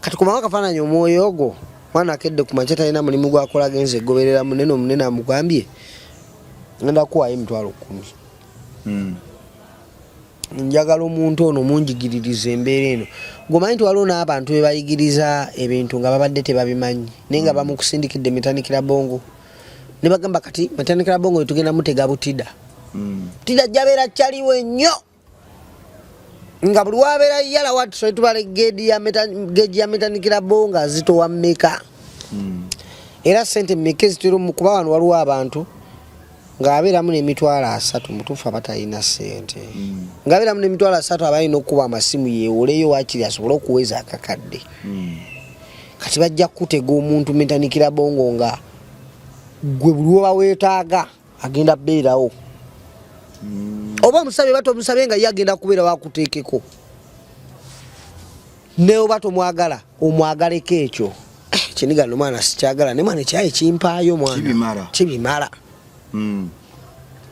kati kubamu akafaananyi omwoyo ogwo mwana akedde ku makya talina mulimu gwakola genze goberera munene omunene amugambye ngenda kuwayo $10,000 njagala omuntu ono munjigiririza embeera eno gomanyi nti waliwo n'abantu be bayigiriza ebintu nga babadde tebabimanyi naye nga bamukusindikidde Metanikira Bongo ne bagamba kati Metanikira Bongo yetugenda mutega butida tida jabeera kyaliwo ennyo nga buli wabeera yala watu so tubale geji ya Metanikira Bongo azitowa mmeka era sente mmeka ezitero mu kuba wano waliwo abantu ng'abeeramu n'emitwalo 3 mutuufu abatalina ssente ng'abeeramu n'emitwalo 3 abalina okuba amasimu yeewoleyo waakiri asobole okuweza akakadde kati bajja kutega omuntu Metanikira Bongo nga gwe buli oba weetaaga agenda beerawo oba omusabe bato omusabe nga ye agenda kubeera wakuteekeko ne oba tomwagala omwagaleko ekyo kinigano mwana sikyagala ne mwana ekyayi kimpaayo mwana kibimala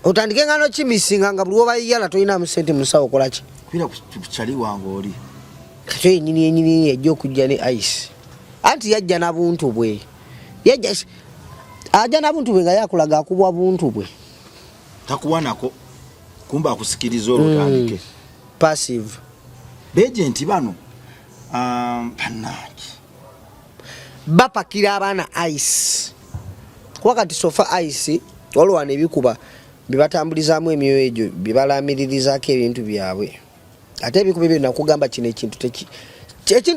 otandike ngano kimisinga nga buli oba yala tolina mu ssente musawo okola ki kwira kukyali wange oli kati enyini ejja okujja ne ice anti yajja na buntu bwe yajja ajja na buntu bwe nga yakulaga akubwa buntu bwe takuwanako kumba akusikiriza olutandike passive agent bano panaki bapakira abaana ice wakati sofa ice waliwo wano ebikuba bibatambulizaamu emyoyo egyo bibalamiririzako ebintu byabwe ate ebikuba ebyo nakugamba kino ekintu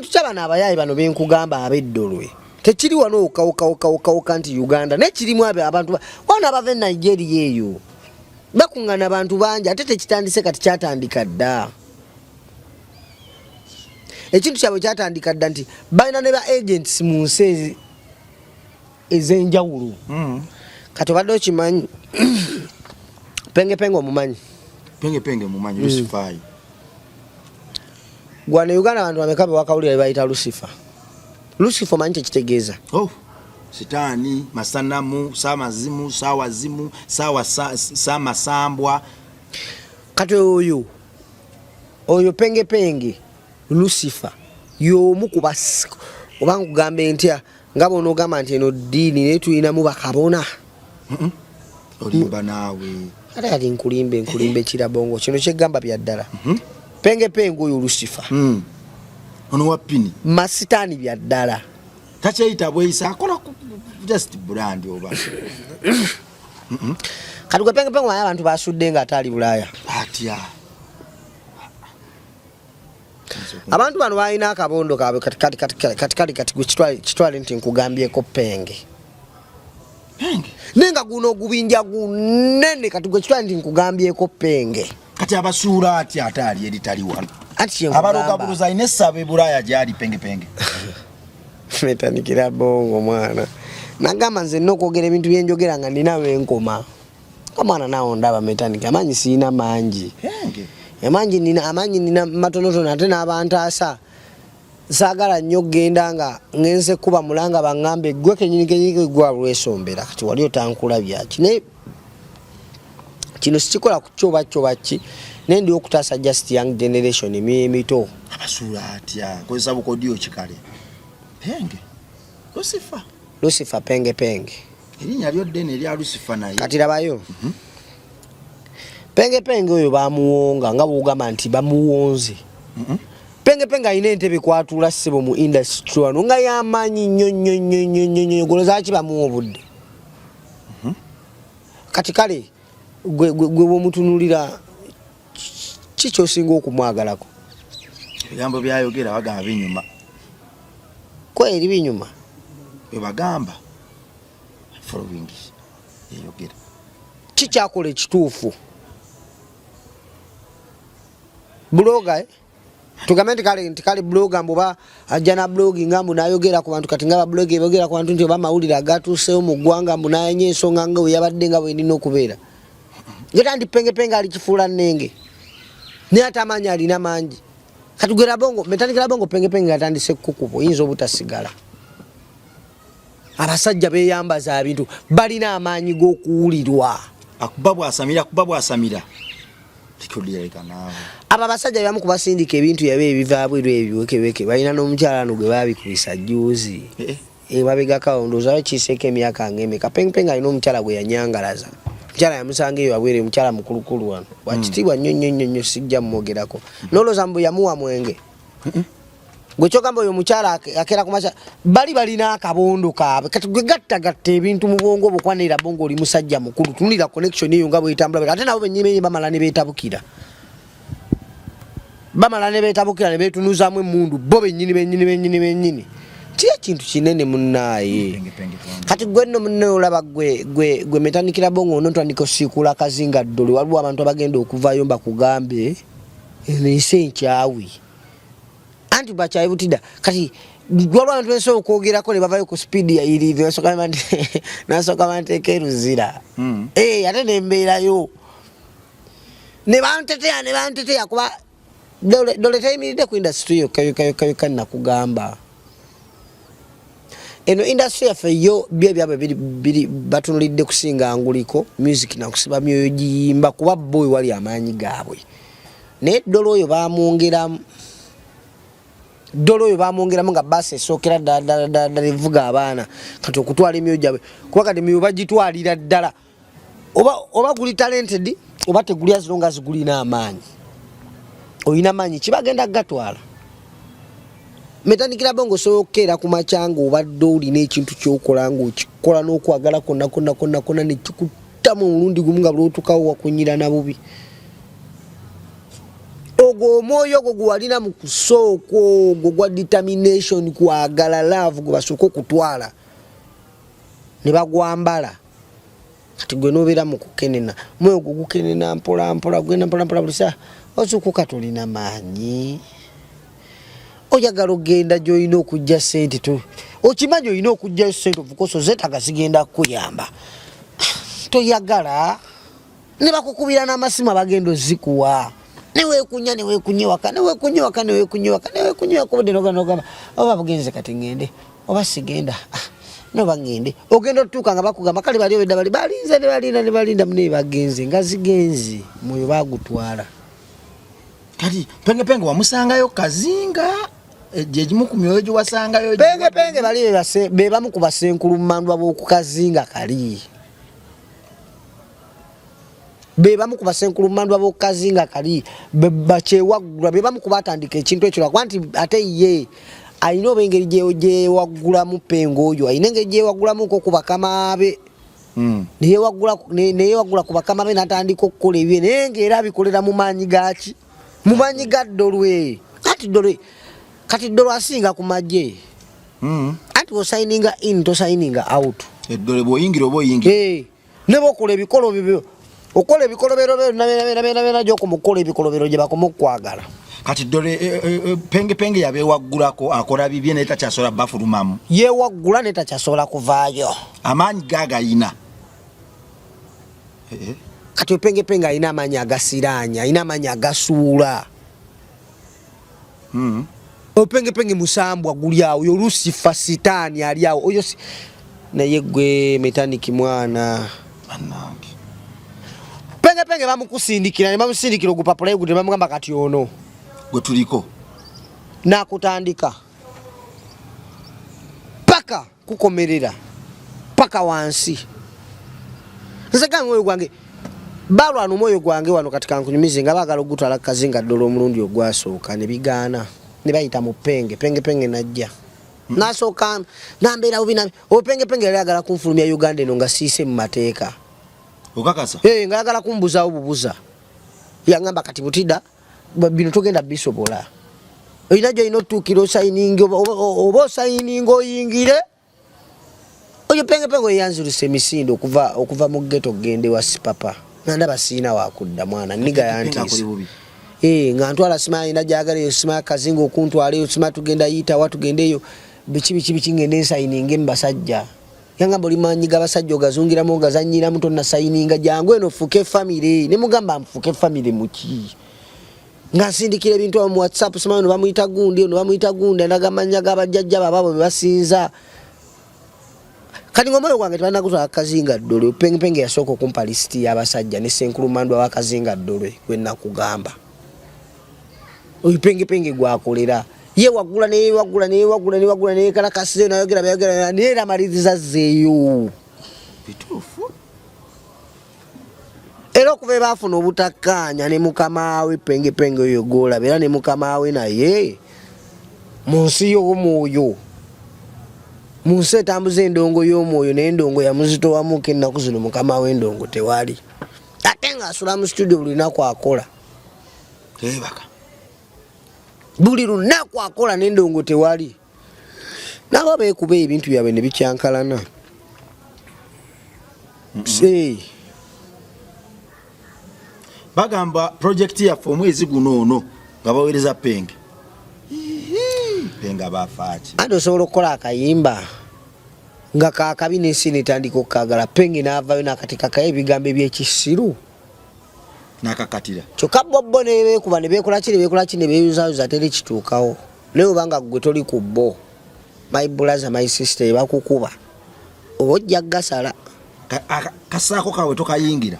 ky'abaana abayaayi bano benkugamba ab'eddolwe tekiri wano okawuka nti Uganda naye kirimu abantu wana abava e Nigeria eyo bakuŋŋana abantu bangi ate tekitandise kati kyatandika dda ekintu kyabwe kyatandika dda nti balina ne ba agents mu nsi ez'enjawulo kati obadde okimanyi pengepenge omumanyi Lucifer gwana Uganda abantu bameka be wakawulira bayita Lucifer omanyi kyekitegeeza sitaani masanamu samazimu sawazimu samasambwa kati oyo penge Lucifer y'omu ku basiko oba nkugambe ntya nga bono ogamba nti eno ddiini naye tulinamu bakabona olimba naawe ate kati nkulimbe kirabongo kino kyegamba bya ddala penge oyo Lucifer ono wa pini masitaani bya ddala takyeyita bweyisa akola just brand oba kati gwe penge waye abantu basudde nga ataali Bulaaya atya abantu bano balina akabondo kaabwe kati gwe kitwale nti nkugambyeko penge nenga guno ogubinja gunene kati gwe kitwale nti nkugambyeko penge kati abasuula atya ataali eri tali wano ati abaloga buluza ine sabe Bulaaya gyali penge metanikira bongo mwana nagamba nze nokwogera ebintu byenjogera nga ninawe enkoma kamwana nawo ndaba metanika amanyi siina mangi amanyi nina matonotono ate n'abantaasa saagala nnyo genda nga ngenze kuba mulanga baŋŋambe gwe kenyini gwa lwesombera kati wali otankulabya kine kino sikikola ku kyoba ki naye ndi okutaasa just young generation emito abasuula atya kozesa bukodiyo kikale penge Lucifer penge erinnya lyo ddene erya Lucifer naye kati labayo penge oyo bamuwonga nga bwogamba nti bamuwonze penge alina entebe kwatula ssebo mu industry wano nga yamanyi nnyo golozaki bamuwa obudde kati kale gwe bwomutunulira kikyosinga okumwagalako ebigambo byayogera bagamba binyuma kweri binyuma bwebagamba following yeyogera kikyakola ekituufu bloga tugambe nti kale bloga mbuba ajja na blogi nga mbu nayogera ku bantu kati nga bablogi bogera ku bantu nti oba mawulire agatuusewo mu ggwanga mbu nayenya ensonga nga we yabadde nga bwenina okubeera geta nti penge ali kifuula nnenge naye ate amaanyi alina mangi kati gwera bongo metanikira bongo penge atandise kukubo yinza obutasigala abasajja beyambaza ebintu balina amaanyi g'okuwulirwa akuba bwasamira tikulireka naawe aba abasajja byamu kubasindika ebintu yabe ebivaabweru ebiwekeweke balina n'omukyala ano gwe babikubisa juuzi mabega kawondoza bakiiseeko emyaka ng'emeka penge alina omukyala gwe yanyangalaza mukyala yamusanga eyo wabwere mukyala mukulukulu wano wakitiibwa nnyo sijja mwogerako noloza mbu yamuwa mwenge gwe kyogamba oyo mukyala akera kumaca balina akabondo kaabwe kati gwe gattagatta ebintu mu bwongo bukwanira bongo oli musajja mukulu tunulira connection eyo nga bwetambula ate nabo bennyini bamala ne beetabukira ne beetunuzamu emmundu bo bennyini kiye kintu kinene munnaaye kati gwe nno munnaye olaba gwe metanikira bongo onotandika osiikula akazinga ddole waliwo abantu abagenda okuvaayo mbakugambe ensi enkyawi anti bakyayibutida kati waliwo abantu bensobola okwogerako ne bavayo ku speed yayirive nasooka banteeka eruzira ate nembeerayo ne banteteya kuba dole tayimiridde ku industry yokka nakugamba eno industry yaffe yo byabwe biri batunulidde kusinga anguliko music nakusiba myoyo giyimba kuba boy wali amaanyi gaabwe naye ddala oyo bamwongeramu nga basi esookera ddala evuga abaana kati okutwala emyoyo gyabwe kuba kati emyoyo bagitwalira ddala oba guli talented oba teguli as long as gulina amaanyi olina amaanyi kibagenda gatwala metanikira bongo sookera ku macanga obadde olina ekintu kyokola ng'okikola n'okwagala konna nekikuttamu omulundi gumu nga bulootukawo wakunyira na bubi ogwo omwoyo ogwo gwalina mu kusooka ogwo gwa determination kwagala love gwe basooka okutwala ne bagwambala kati gwe n'obeera mu kukenena mwoyo gwo gukenena mpolampola genda mpolampola buli saa ozuukuka tolina maanyi oyagala ogenda gy'olina okujja ssente okimanyi olina okujjayo ssente ovukoso zeetaga zigenda kukuyamba toyagala ne bakukubira n'amasimu abagenda ozikuwa neweekunyewaka obudde nogamba oba bugenze kati ngende oba sigenda no bangende ogenda otuka nga bakugamba kale bali obedda bali balinze ne balinda mune bagenze nga zigenzi moyo bagutwala kati penge wamusangayo kazinga jejimu ku myoyo gyo wasangayo penge bali be bamu ku basenkulu mmandwa b'okukazinga kali be bamu ku basenkulu mmandwa b'okukazinga kali bakyewagula be bamu ku batandika ekintu ekyo lwakuba ate ye ayina obengeri gyewagulamu pengo oyo ayina engeri gyewagulamu ko ku bakama be neyewagula ku bakama be n'atandika okukola ebye naye ng'era abikolera mu maanyi gaki mu maanyi ga ddolwe kati ddolwe asinga ku magye anti osayininga in tosayininga out eddole bw'oyingira oba oyingira ne bokola ebikolo bibyo okola ebikolobero byo gy'okumukola ebikolobero gye bakoma okukwagala kati ddole penge yabeewaggulako akola bibye naye takyasobola bafulumamu yeewaggula naye takyasobola kuvaayo amaanyi gagayina kati opengepenge alina amaanyi agasiraanya alina amaanyi agasuula opengepenge musambwa guli awo oyo lusifa sitaani ali awo oyo naye gwe metaniki mwana pengepenge bamukusindikira ne bamusindikira ogupapula egute bamugamba kati ono gwe tuliko nakutandika paka kukomerera paka wansi nzega mwoyo gwange balwana omwoyo gwange wano katika nkunyumize nga baagala ogutwala kazinga ddala omulundi ogwasooka ne bigaana ne bayita mu penge najja nasooka nambeera bubi opengepenge yali agala kunfulumya Uganda eno nga siise mu mateeka okakasa nga yagala kumbuzaawo bubuza yangamba kati butida bino togenda bisobola olina gyolina otuukira osayininga oba osayininga oyingire oyo pengepenge eyanzirisa emisindo okuva mu ggeto ogende wa sipapa nandaba siina wakudda mwana niga yantiisa nga ntwala sima ina gyagala eyo sima kazinga okuntwala eyo sima tugenda yitawa tugende eyo biki ngende nsayininga embasajja yangamba oli maanyi g'abasajja ogazungiramu ogazanyiramu tonna sayininga jangu eno fuke famire ne mugamba nfuke famire muki nga nsindikira ebintu mu WhatsApp sima ono bamuyita gundi ndagamanya g'abajjajja bababo be basinza kati ng'omwoyo gwange tebanagutwala kazinga ddole pengepenge yasooka okumpa lisiti y'abasajja ne senkulu mandwa wa kazinga ddole gwe nakugamba oyo pengepenge gwakolera yewagula neyekalakasize nayogera naye eramaliriza zeeyo bituufu era okuva ebaafuna obutakkaanya ne mukama we pengepenge oyo goolaba era ne mukama we naye mu nsi y'omwoyo mu nsi etambuza endongo y'omwoyo naye endongo yamuzitowamuko ennaku zino mukama we endongo tewali ate ng'asula mu studio buli lunaku akola tebaka buli lunaku akola n'endongo tewali nabo beekuba ebintu byabwe ne bikyankalana bagamba projekiti yaffe omwezi guno ono nga baweereza penge abafaaki andi osobola okukola akayimba nga kakabi n'ensi netandika okukagala penge n'avaayo n'akateekakayo ebigambo ebyekisiru nakakatira kyokka bobbo nebeekuba nebeekola ki nebeyuzayuza teri kituukawo naye obanga gwe toli ku bbo my brother my sister ebakukuba oba ojja gasala kasaako kawe tokayingira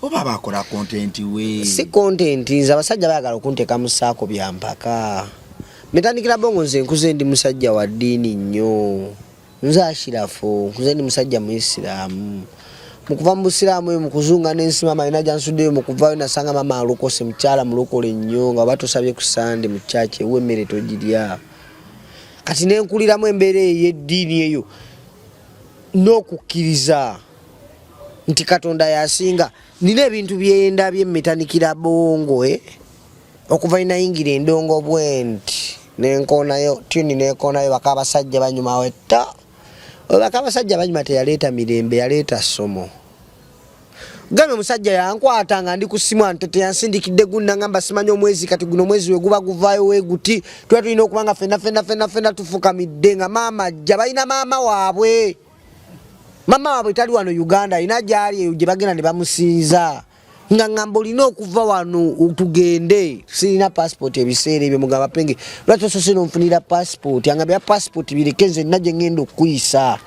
oba bakola kontenti we si kontenti nze abasajja bayagala okunteeka mu saako byampaka metandikira bongo nze nkuze ndi musajja wa ddiini nnyo nze ashirafu nkuze ndi musajja muisiraamu mukuva mu busiraamu eyo mukuzunga n'ensima malina gyansuddeyo mukuvaayo nasanga mama alokose mukyala mulokole nnyo nga batusabye ku sande mu kyaki ewa emmere togirya kati nenkuliramu embeera ey'eddiini eyo n'okukkiriza nti katonda yasinga nina ebintu byenda byemmetandikira bongo okuva inayingira endongo bwenti nenkonayo tuni nenkonayo baka abasajja banyuma wetta baka abasajja banyuma teyaleeta mirembe yaleeta somo gambe musajja yankwata nga ndi ku simu antete yansindikidde gunda ngamba simanyi omwezi kati guno mwezi we guba guvaayo weguti tuba tulina okubanga fenna tufukamidde nga maama ajja balina maama waabwe tali wano Uganda alina gyali eyo gye bagenda ne bamusinza nga ngamba olina okuva wano tugende sirina passport ebiseera ebyo mugamba Penge lwaki osose nonfunira passport angambye passport birekenze najje ngenda okuyisa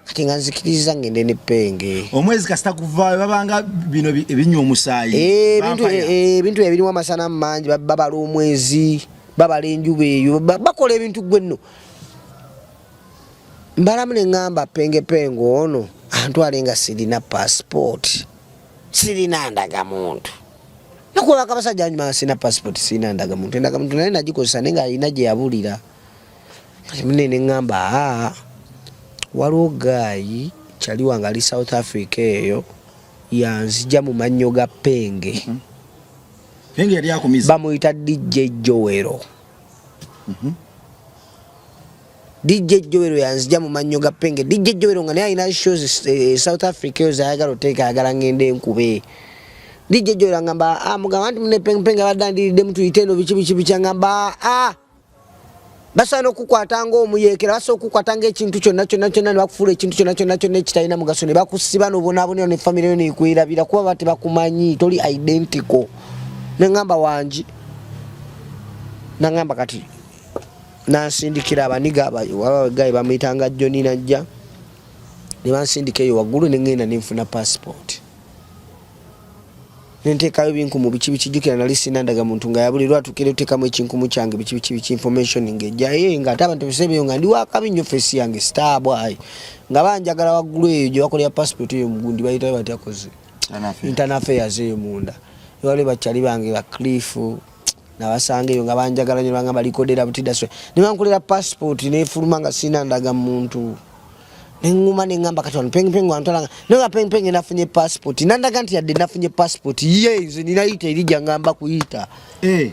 kati nga nzikiriza ngende ne Penge omwezi kasita kuvaayo babanga bino ebinywa omusaayi ebintu ebirimu amasana mangi babala omwezi babala enjuba eyo bakola ebintu gwenno mbalamu ne ngamba Penge ono antwale nga sirina passport sirina ndagamuntu nakuba kabasajja nyuma sina passport sina ndagamuntu naye nagikozesa nenga alina gye yabulira kati munene ngamba waliwo gayi kyali wange ali South Africa eyo yanzija mu mannyo ga Penge Penge yali akomiza bamuyita DJ Joero DJ Joero yanzija mu mannyo ga Penge DJ Joero nga naye alina shows South Africa eyo zayagala oteeka ayagala ngende enkube DJ Joero ngamba mugamba nti mune Penge abaddandiridde mutuyitendo biki ngamba basana okukwata ng'omuyekera basobola okukwata ng'ekintu kyonna ne bakufuula ekintu kyonna ekitalina mugaso ne bakusiba n'obonaabonera ne famire yo neekwirabira kuba tebakumanyi toli identical ne ngamba wangi nangamba kati nansindikira abaniga abagayi bamuyitanga Johnny najja ne bansindika eyo waggulu ne ngenda ne nfuna passport nentekayo binkumu biki jukira nali sina ndagamuntu nga yabulirwa tukire tutekamu ekinkumu kyange biki information ngejja nga ate abantu bisebe nga ndi wakabinyo face yange star boy nga banjagala waggulu eyo gye bakolera passport eyo mugundi bayita batyakoze internal affairs eyo munda wale bachali bange ba Cliff na basange eyo nga banjagala nyo banga balikodera butidaswe ne bankolera passport ne fuluma nga sina ndagamuntu nguma nengamba kati wano Penge wantolanga nenga Penge nafunye passport nandaga nti yadde nafunye passport nze ninaita erija ngamba kuyita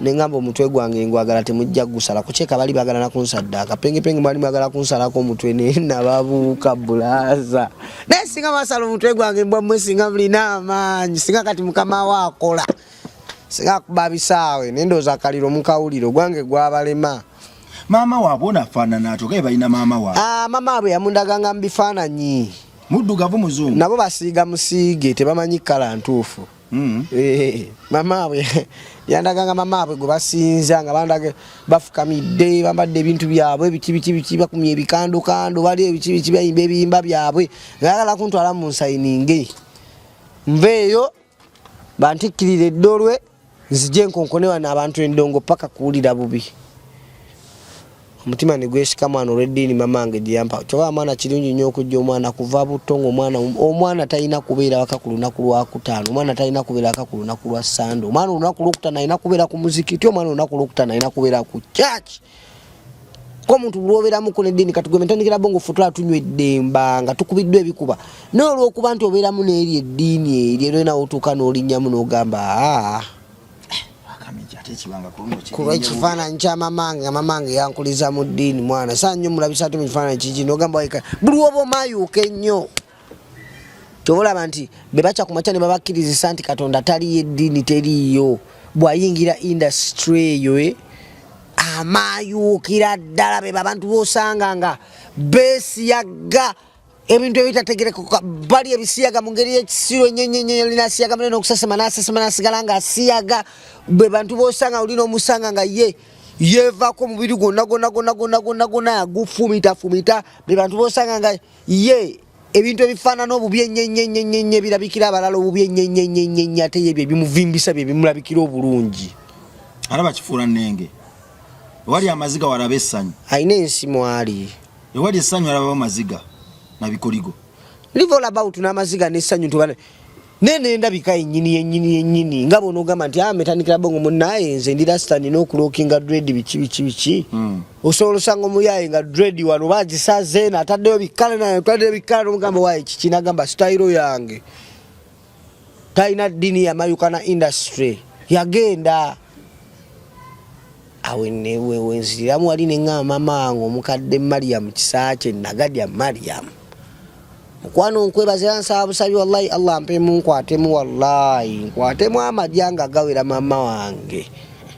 nengamba omutwe gwange ngwagala temujja gusala kucheka bali bagala na kunsaddaaka Penge bali bagala kunsalako omutwe ne nababuuka bulaza naye singa basala omutwe gwange mbwa mmwe singa mulina amaanyi singa kati mukama waakola singa kubabisaawe nendoza kaliro mukawuliro gwange gwabalema mama wabona fanana atoke balina mama wa mama abwe yamundaganga mbifaananyi muddugavu muzungu nabo basiiga musiige tebamanyi kala ntuufu mama abwe yandaganga mama abwe gwe basinza nga bandage bafukamidde bambadde ebintu byabwe biki bakumye ebikando bali ebiki bayimba ebiyimba byabwe ngayagala kuntwala mu nsayininge nveeyo bantikkirira eddolwe nzije nkonkonewa n'abantu endongo paka kuwulira bubi omutima ne gwesika mwana olw'eddiini mamange gye yampa kyoba amwana kirungi nnyo okujja omwana kuva butongo omwana talina kubeera waka ku lunaku lwakutaano omwana talina kubeera waka ku lunaku lwa Sande omwana olunaku lwokutaano alina kubeera ku muzikiti omwana olunaku lwokutaano alina kubeera ku church ko omuntu lwobeeramu ku n'eddiini kati gwe mentandikira bongo futula tunywa eddemba nga tukubiddwa ebikuba n'olwokuba nti obeeramu n'eri eddiini eri era nawe otuuka n'olinnyamu n'ogamba kuba ekifaananyi kya mamange yankuliza mu ddiini mwana saa nnyo mulabisa ate mu kifaananyi kiki n'ogamba waika buli woba omayuuka ennyo kyobalaba nti be baca ku makya ne babakkirizisa nti Katonda taliyo eddiini teriiyo bw'ayingira industry eyo amayuukira ddala be abantu b'osanga nga beesiyaga ebintu ebitategerekeka bali ebisiyaga mu ngeri y'ekisiro ennyo linasiyaga munene okusesema n'asigala nga asiyaga bwe bantu b'osanga olina omusanga nga yeevaako omubiri gwonna yagufumita be bantu b'osanga nga ebintu ebifaanana obubi ennyo birabikira abalala obubi ennyo ate ebyo ebimuvimbisa bye bimulabikira obulungi alaba kifuula nnenge ewali amaziga walaba essanyu alina ensimu ali ewali essanyu alaba amaziga nabikoligo live all about n'amaziga n'essanyu ntubane nene ndabika ennyini nga bonogamba nti metandikira bongo munnaye nze ndi rastani n'okulookinga dread biki osobola osanga omuyaye nga dread wano bagisaze n'ataddeyo bikkala n'omugamba waye kiki n'agamba sitayiro yange talina ddiini yamayukana industry yagenda awe nziriramu wali neŋŋamba mamange omukadde Mariam Kisakye Nagadya Mariam mukwano nkwebazira nsaba busabi wallahi Allah mpemu nkwatemu wallahi nkwatemu amajanga gawera mama wange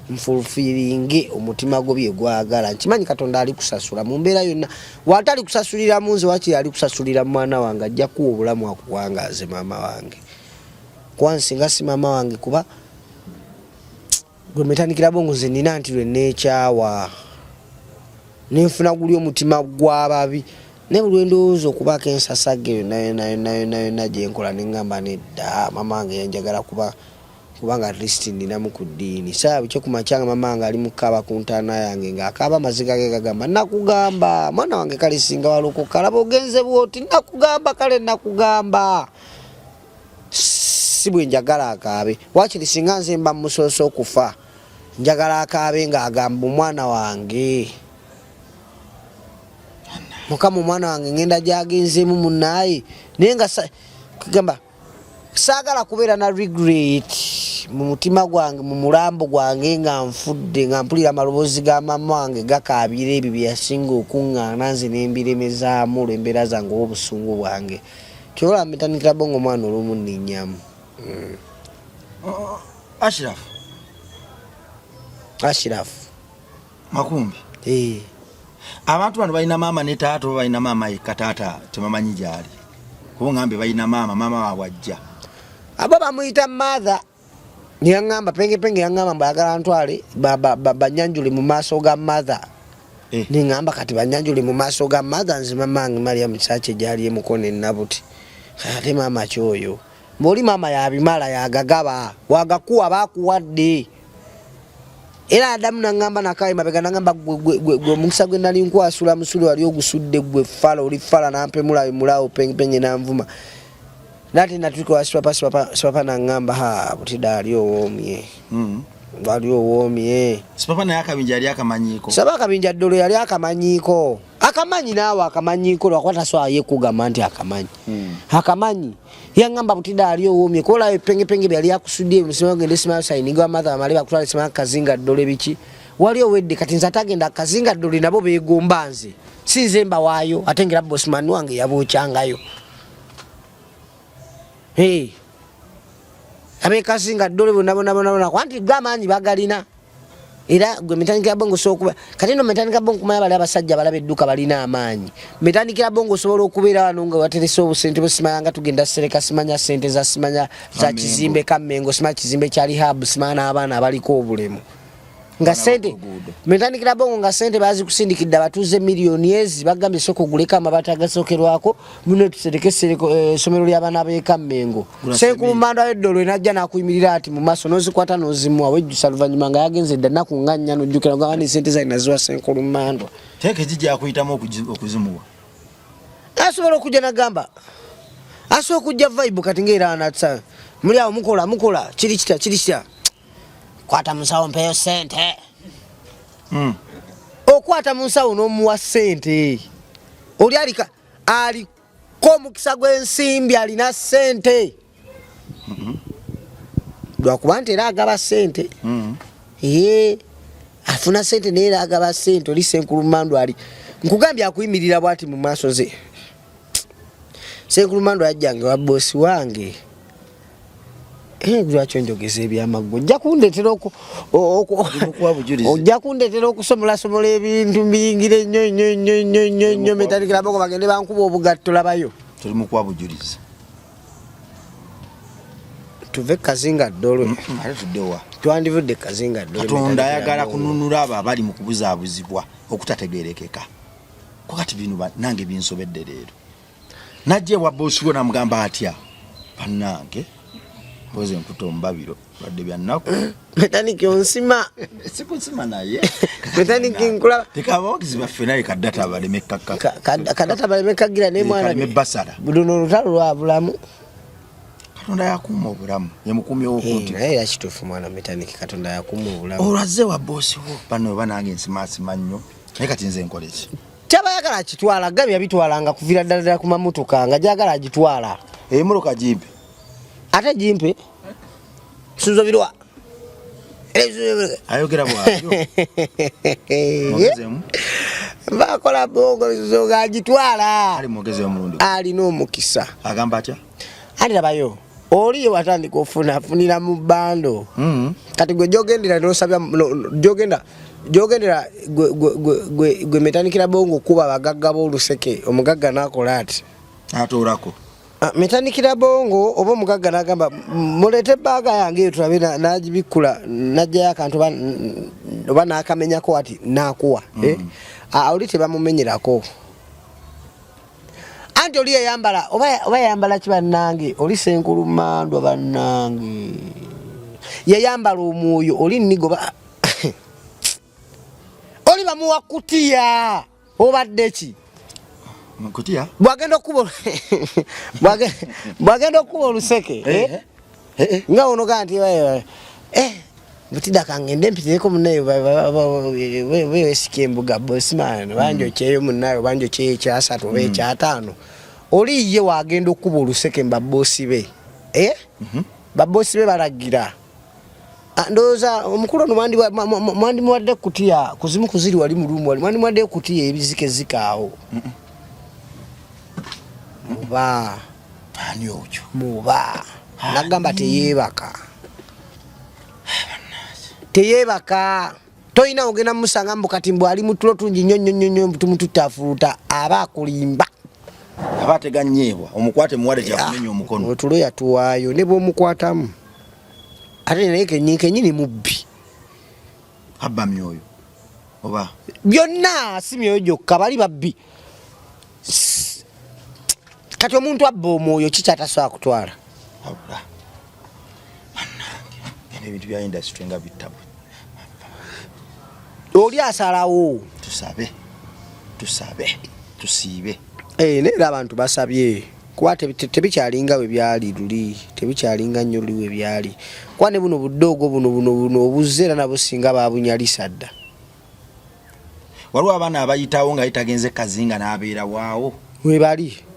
nfulfiringe omutima gwo bye gwagala nkimanyi Katonda ali kusasula mu mbeera yonna watali kusasulira munze wakiri ali kusasulira mwana wange ajja kuwa obulamu akuwangaze mama wange kwansinga si mama wange kuba gwe metandikira bongo nze nina nti lwe neekyawa nenfuna guli omutima gw'ababi ne buli ndowooza okubako ensasage yonna gyenkola neŋŋamba nedda mama wange yanjagala kubanga at least ndinamu ku ddiini saabu kyo kumakyanga mama wange ali mukaaba ku ntaana yange ng'akaaba amaziga ge gagamba nakugamba mwana wange kale singa walokoka laba ogenze bwoti nakugamba kale nakugamba si bwe njagala akaabe wakiri singa nze mba musoose okufa njagala akaabe ng'agamba omwana wange mukama omwana wange ngenda gyagenzeemu munnaye naye nga kugamba saagala kubeera na regret mu mutima gwange mu mulambo gwange nga nfudde nga mpulira amaloboozi ga mama wange gakaabira ebyo bye yasinga okuŋŋaana nze n'embiremezaamu olw'embeera zange obusungu bwange kyola metandikira bongo omwana olumu nninnyamu Ashraf Makumbi abantu bano balina maama ne taata oba balina maama yekka taata temamanyi gyali kuba ngambe balina maama waabwe ajja abo bamuyita mother niyaŋŋamba pengepenge yaŋŋamba mbayagala ntwale banyanjule mu maaso ga mother niŋŋamba kati banyanjule mu maaso ga mother nze mamange Mariam Kisaakye gyali emukono ennabuti ate maama kyoyo mboli maama yabimala yagagaba wagakuwa bakuwadde era Adamu naŋŋamba nakaye mabega naŋŋamba gwe omukisa gwe nali nkwasula musuli wali ogusudde gwe fala oli fala nampemula mulawo penye nanvuma nati natuka wasipapa naŋŋamba butida ali owoomye wali owoomye sipapa naye akabinja yali akamanyiiko saba akabinja ddolo yali akamanyiiko akamanyi naawe akamanyiiko lwakwata so ayekugamba nti akamanyi akamanyi yaŋŋamba butida ali owoomye kola pengepenge byali akusudde musima gende sima sayininga mother amale bakutwala sima kazinga ddolo biki wali owedde kati nze atagenda kazinga ddolo nabo beegomba nze sinze mbawaayo ate ngera bosman wange yabookyangayo abekazinga ddole bonabonabona kwanti gamaanyi bagalina era gwe metandikira bongo sokuba kati no metandikira bongo kumanya bali abasajja balaba edduka balina amaanyi metandikira bongo osobola okubeera wano nga waterese obusente busimanya nga tugenda sereka simanya sente za simanya za kizimbe Kamengo simanya kizimbe kya rehab simanya n'abaana abaliko obulemu nga sente metandikira bongo nga sente bazi kusindikidde abatuuze miliyoni ezi bagambye soko guleka amabati agasokerwako muno tusereke somero ly'abaana b'e Kamengo Senkulumando eddolo enajja nakuyimirira ati mu maaso nozikwata nozimuwa wejjusa luvannyuma nga yagenze dda nnaku nga nnya nojjukira nga ni sente zalina ziwa Senkulumando teeke kijja kuyitamu okuzimuwa asobola okujja nagamba asobola okujja vibe kati ng'era anatsa muli awo mukola kiri kitya kwata musawo mpeyo sente okwata musawo n'omuwa sente oli aliko omukisa gw'ensimbi alina sente lwakuba nti era agaba sente afuna sente naye era agaba sente oli Senkulumando ali nkugambye akuyimirira bwati mu maaso ze Senkulumando yajjange wa bosi wange lwaki onjogeza ebyamaggo ojja kundetera okusomola ebintu mbiyingire nnyo metandikira bongo bagende bankuba obugatto labayo tuli mu kuwa bujulizi tuve kazinga ddolo ate tuddewa twandivudde kazinga ddolo Katonda ayagala kununula abo abali mu kubuzaabuzibwa okutategeerekeka ko kati bino nange binsobedde leero najje wa bosi we namugamba atya bannange boze nkuto mbabiro badde byannaku metaniki onsima sikusima naye metaniki nkula tekabawagizi baffe naye kadata balemekaka kadata balemekagira ne mwana basala budono lutalo lwa bulamu Katonda yakuuma obulamu yemukumye okunti naye yakituufu mwana metaniki Katonda yakuuma obulamu olazze wa bosi wo bano banange nsimasima nnyo naye kati nze nkole ki kyabayagala akitwala gabi yabitwalanga kuvira ddala ku mamotoka nga gyagala agitwala emotoka jimpe ate jimpe suzobirwa ayogera bwatyo mogezemu bakola bongo zoga agitwala ali mogezemu mulundi ali n'omukisa agamba atya ali labayo oli watandika ofunira mu bando kati gwe jogendera nosabya jogendera gwe metandikira bongo kuba bagagga b'oluseke omugagga nakola ati atoolako Metanikira bongo oba mugaga nagamba mulete baga yange tulabe najibikula najja akantu oba nakamenyako ati nakuwa olite bamumenyerako anti oli yambala oba yambala kibannange oli senkulumando bannange yayambala omwoyo oli nigoba oli bamuwa kutiya obadde ki Mkutia? Bwagenda kuba oluseke nga ono kanti butida kangende mpiteko munayo wesikie embuga bosman banjo kyeyo munayo banjo kyeyo kyasatu oba ekyataano oli ye wagenda okuba oluseke mbabosi be babosi be balagira ndowooza omukulu ono mwandimuwadde kutiya kuzimu kuziri wali mu lumu wali mwandimuwadde kutiya ebizike zikaawo muba ani ojo muba nagamba teyebaka toyina ogenda musanga mbukati mbw ali mutulo tungi nyonyonyonyo tumututafuuta aba akulimba aba teganyebwa omukwate muwale kyakumenya omukono otulo yatuwaayo ne bw'omukwatamu ate naye kenyini mubbi abba myoyo oba byonna si myoyo gyokka bali babbi kati omuntu abba omwoyo kikyatasobola kutwala ebintu bya industry nga bitabu oli asalawo tusiibe neera abantu basabye kuba tebikyalinga we byali luli tebikyalinga nnyo luli we byali kuba ne buno buddoogo buno obuzze era nabo singa babunyalisa dda waliwo abaana abayitawo nga yitagenze kazinga n'abeera waawo webali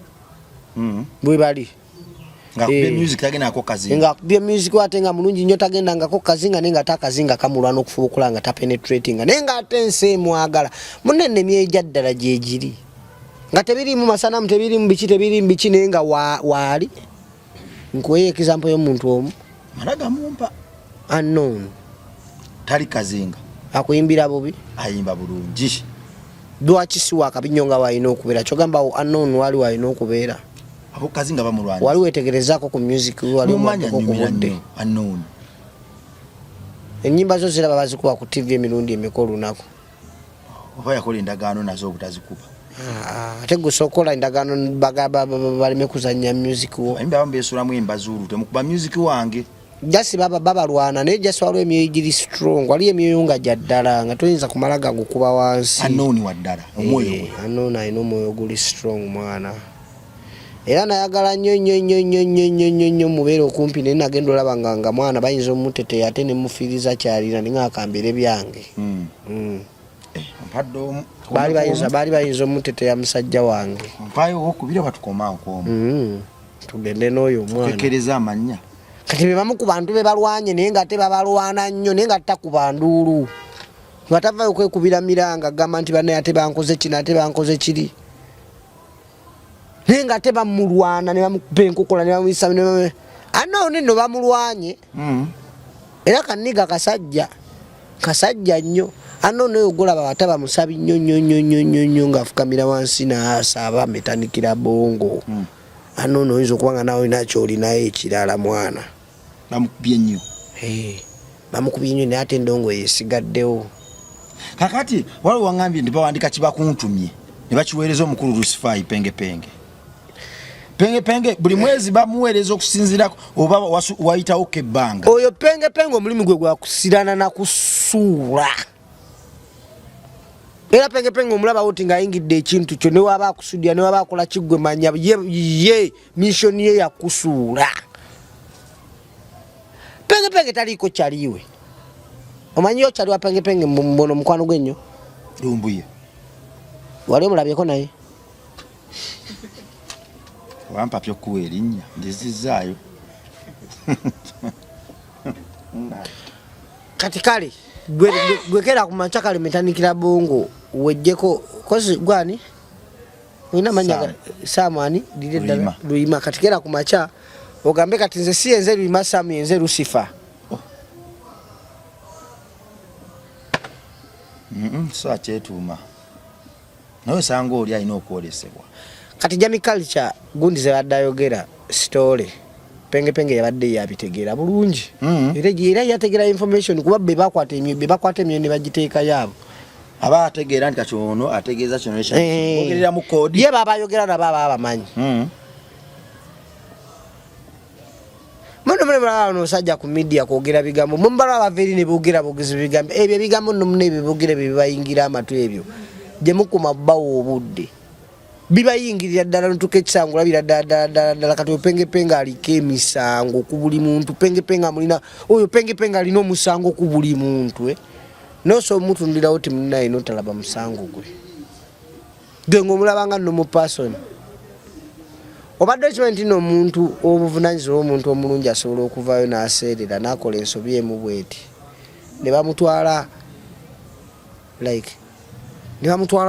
nga kubye music tagendako kazinga nga kubye music ate nga mulungi nnyo tagendangako kazinga naye nga takazinga kamulwa n'okufuba nga tapenetrating naye nga ate ensi emwagala munene emyeja ddala gyegiri nga tebirimu masanamu tebirimu biki naye nga waali nkuweyo example y'omuntu omu maraga mumpa unknown tali kazinga akuyimbira bubi ayimba bulungi lwaki si wakabinnyo nga walina okubeera kyogamba unknown wali walina okubeera abo kazinga bamulwanya wali wetegerezaako ku music wali omwanyako ku budde unknown ennyimba zo ziraba bazikuba ku TV emirundi emeka olunaku oba yakola endagaano nazo obutazikuba ate gusokola endagaano baleme kuzannya music wo ayimba bambeesulamu embazulu temukuba music wange jasi babalwana naye jasi waliwo emyoyo giri strong waliyo emyoyo nga gya ddala nga toyinza kumala gagukuba wansi unknown wa ddala omwoyo we unknown alina omwoyo guli strong mwana era nayagala nnyo mubeere okumpi naye nagenda olaba nga mwana bayinza omuteteya ate nemufiiriza kyalina ninga akambira ebyange baali bayinza omuteteya musajja wange mpayo okubira batukomaako tugende n'oyo omwana tekereza amanya kati bebamu ku bantu be balwanye naye nga ate babalwana nnyo naye nga takuba nduulu nga tavayo kwekubira miranga agamba nti banaye ate bankoze kino ate bankoze kiri naye nga ate bamulwana ne bamukuba enkokola ne bamuyisa unknown nno bamulwanye era kanniga kasajja nnyo unknown oyo golaba bata bamusabi nnyo ngaafukamira wansi naasaba metanikira bongo unknown oyinza okuba nga nawe nakyolinayo ekirala mwana bamukubye nnyo bamukubye nnyo naye ate endongo yesigaddewo kakati waliwo wangambye nti bawandika kibakuntumye ne bakiweereza omukulu Lucify pengepenge buli mwezi bamuweereza okusinziirako oba wayitawo kebbanga oyo pengepenge omulimu gwe gwakusirana nakusuula era pengepenge omulabawo ti ng'ayingidde ekintu kyo ne waba akusudya ne waba akola kiggwe manya ye mission ye yakusuula pengepenge taliiko kyaliwe omanyiyo kyaliwa pengepenge mbono mukwano gwe nnyo lumbuye wali omulabyeko naye wampa by'okkuwa erinnya ndizizaayo kati kale gwekera ku makya kale metanikira bongo wejjeko kozi gwani olina manya samani luyima kati kera ku makya ogambe kati nze si yenze luyima samu yenze Lucifer so akyetuuma naye osanga oli alina okwolesebwa kati Jami Culture gundi ze baddayogera story penge yabadde yabitegeera bulungi era yategeera information kuba be bakwata emyo ne bagiteeka yaabo aba ategeera nti katono ategeeza generation bogerera mu code ye baba ayogera nabo abamanyi Mano sajja ku media kwogera bigambo mumbala abaveri ne boogera bogezi bigambo ebyo bigambo nomune bibogere bibayingira amatu ebyo je mukuma bawo obudde bibayingirira ddala ntuke kisangula ddala kati penge aliko emisango ku buli muntu penge mulina oyo penge alina omusango ku buli muntu noso omutundira oti munaye notalaba musango gwe gengo omulabanga no mu person obadde kimanyi no muntu obuvunanyizibwa omuntu omulungi asobola okuvaayo n'aseerera n'akola ensobi emu bweti ne bamutwala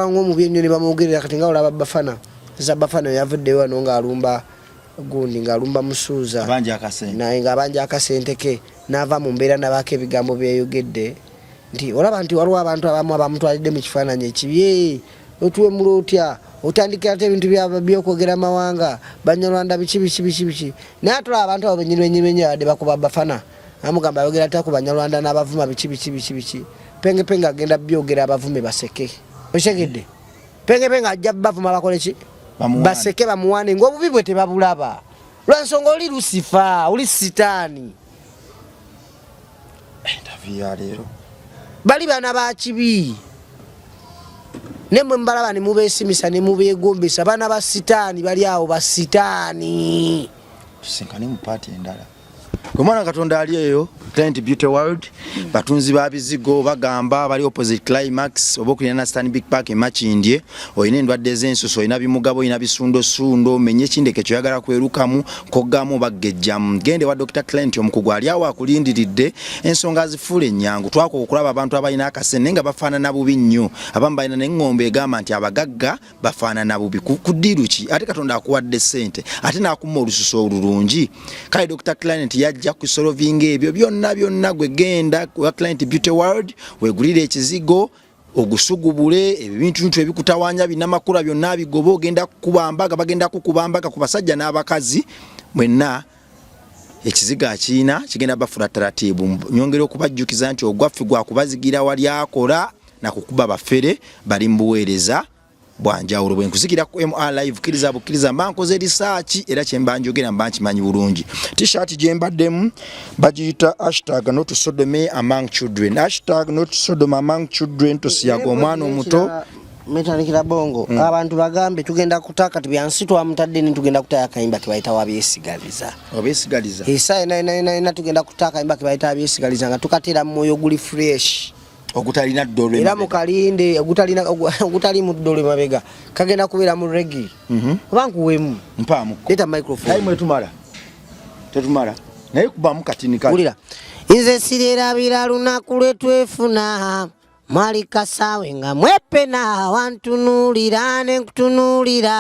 ng'omubi ennyo ne bamwogerera kati nga olaba Bafana yavuddeyo wano ng'alumba gundi ng'alumba musuuza naye ng'abanja akasente ke n'ava mu mbeera nabaako ebigambo byeyogedde nti olaba nti waliwo abantu abamu abamutwalidde mu kifaananyi ekibi otuwemula otya otandikira ate ebintu byokwogera amawanga Banyarwanda biki naye atulaba abantu abo benyirwenye badde bakuba Bafana amugamba ayogera ate ku Banyarwanda n'abavuma biki penge agenda byogera abavume baseke oshegedde penge ajja bavuma bakole ki baseke bamuwane ng'obubi bwe tebabulaba lwansonga oli Lucifer oli sitaani interview leero bali bana ba kibi nemwe mbalaba ne mubeesimisa ne mubeegombesa bana ba sitaani bali awo ba sitaani tusinkane mu party endala Kumana Katonda ali eyo Client Beauty World batunzi ba bizigo bagamba bali opposite Climax obokulina na Stanbic Park Machindye oyine ndwadde z'ensuso oyina bimugabo oyina bisundo menye kindeke kyoyagala kwerukamu kogamu bagejjamu gende wa Dr. Client omukugu ali awo akulindiridde ensonga zifule nnyangu twako okulaba abantu abalina akasene nga bafaanana bubi nnyo abamu balina n'engombe egamba nti abagagga bafaanana bubi kudiruki ate Katonda akuwadde ssente ate n'akumma olususo olulungi kale Dr. Client yajja kusolvinga ebyo byonna gwe genda wa Client Beauty World wegulire ekizigo ogusugubule ebintu ebikutawanya binamakula byonna bigobo ogenda kukubambaga bagenda kukubambaga ku basajja n'abakazi mwenna ekiziga kiina kigenda bafula taratibu nyongera okubajjukiza nti ogwaffe gwa kubazigira wali akola na kukuba bafere bali mbuweereza bwanjawulo bwe nkuzigira ku MR live kiriza mbankoze research era kyembanjogera mbankimanyi bulungi t-shirt gyembaddemu bagiyita #NotSodomAmongChildren #NotSodomAmongChildren tosiyaga omwana omuto metanikira bongo abantu bagambe tugenda kutaka tibyansi twamutadde ni tugenda kutaya kayimba kibayita wabyesigaliza esa ina tugenda kutaka kayimba kibayita wabyesigaliza nga tukatera moyo guli fresh ogutalina ddole era mukalinde ogutali mu ddole mabega kagenda kubera mu reggae bankuwemu mpamu leta microphone ayi mwetumala tetumala naye kubamu katinika ulira nze sirera biralunaku lwetwefuna mwali kasawe nga mwepena wantunulira nenkutunulira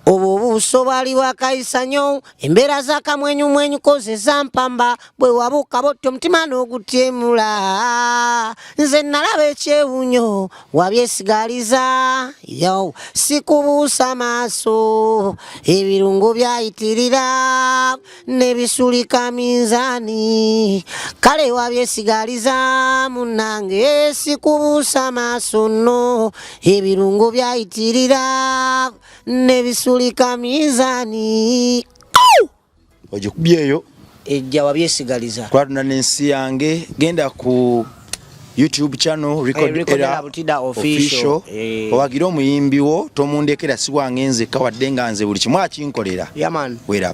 obubuuso bwali bwakaisanyo embeera z'akamwenyumwenyu kozesa mpamba bwe wabuuka botto omutima n'ogutyemula nze nalaba ekyewunyo wabyesigaliza yo sikubuusa maaso ebirungo byayitirira ne bisulika minzaani kale wabyesigaliza munnange sikubuusa maaso nno ebirungo byayitirira ne bisulika mizani ojikubyeyo ejja wabyesigaliza twatuna n'ensi yange genda ku YouTube channel Record Era official owagira omuyimbi wo tomundekera siwange nze kawadde nga nze buli kimu akinkolera yaman wera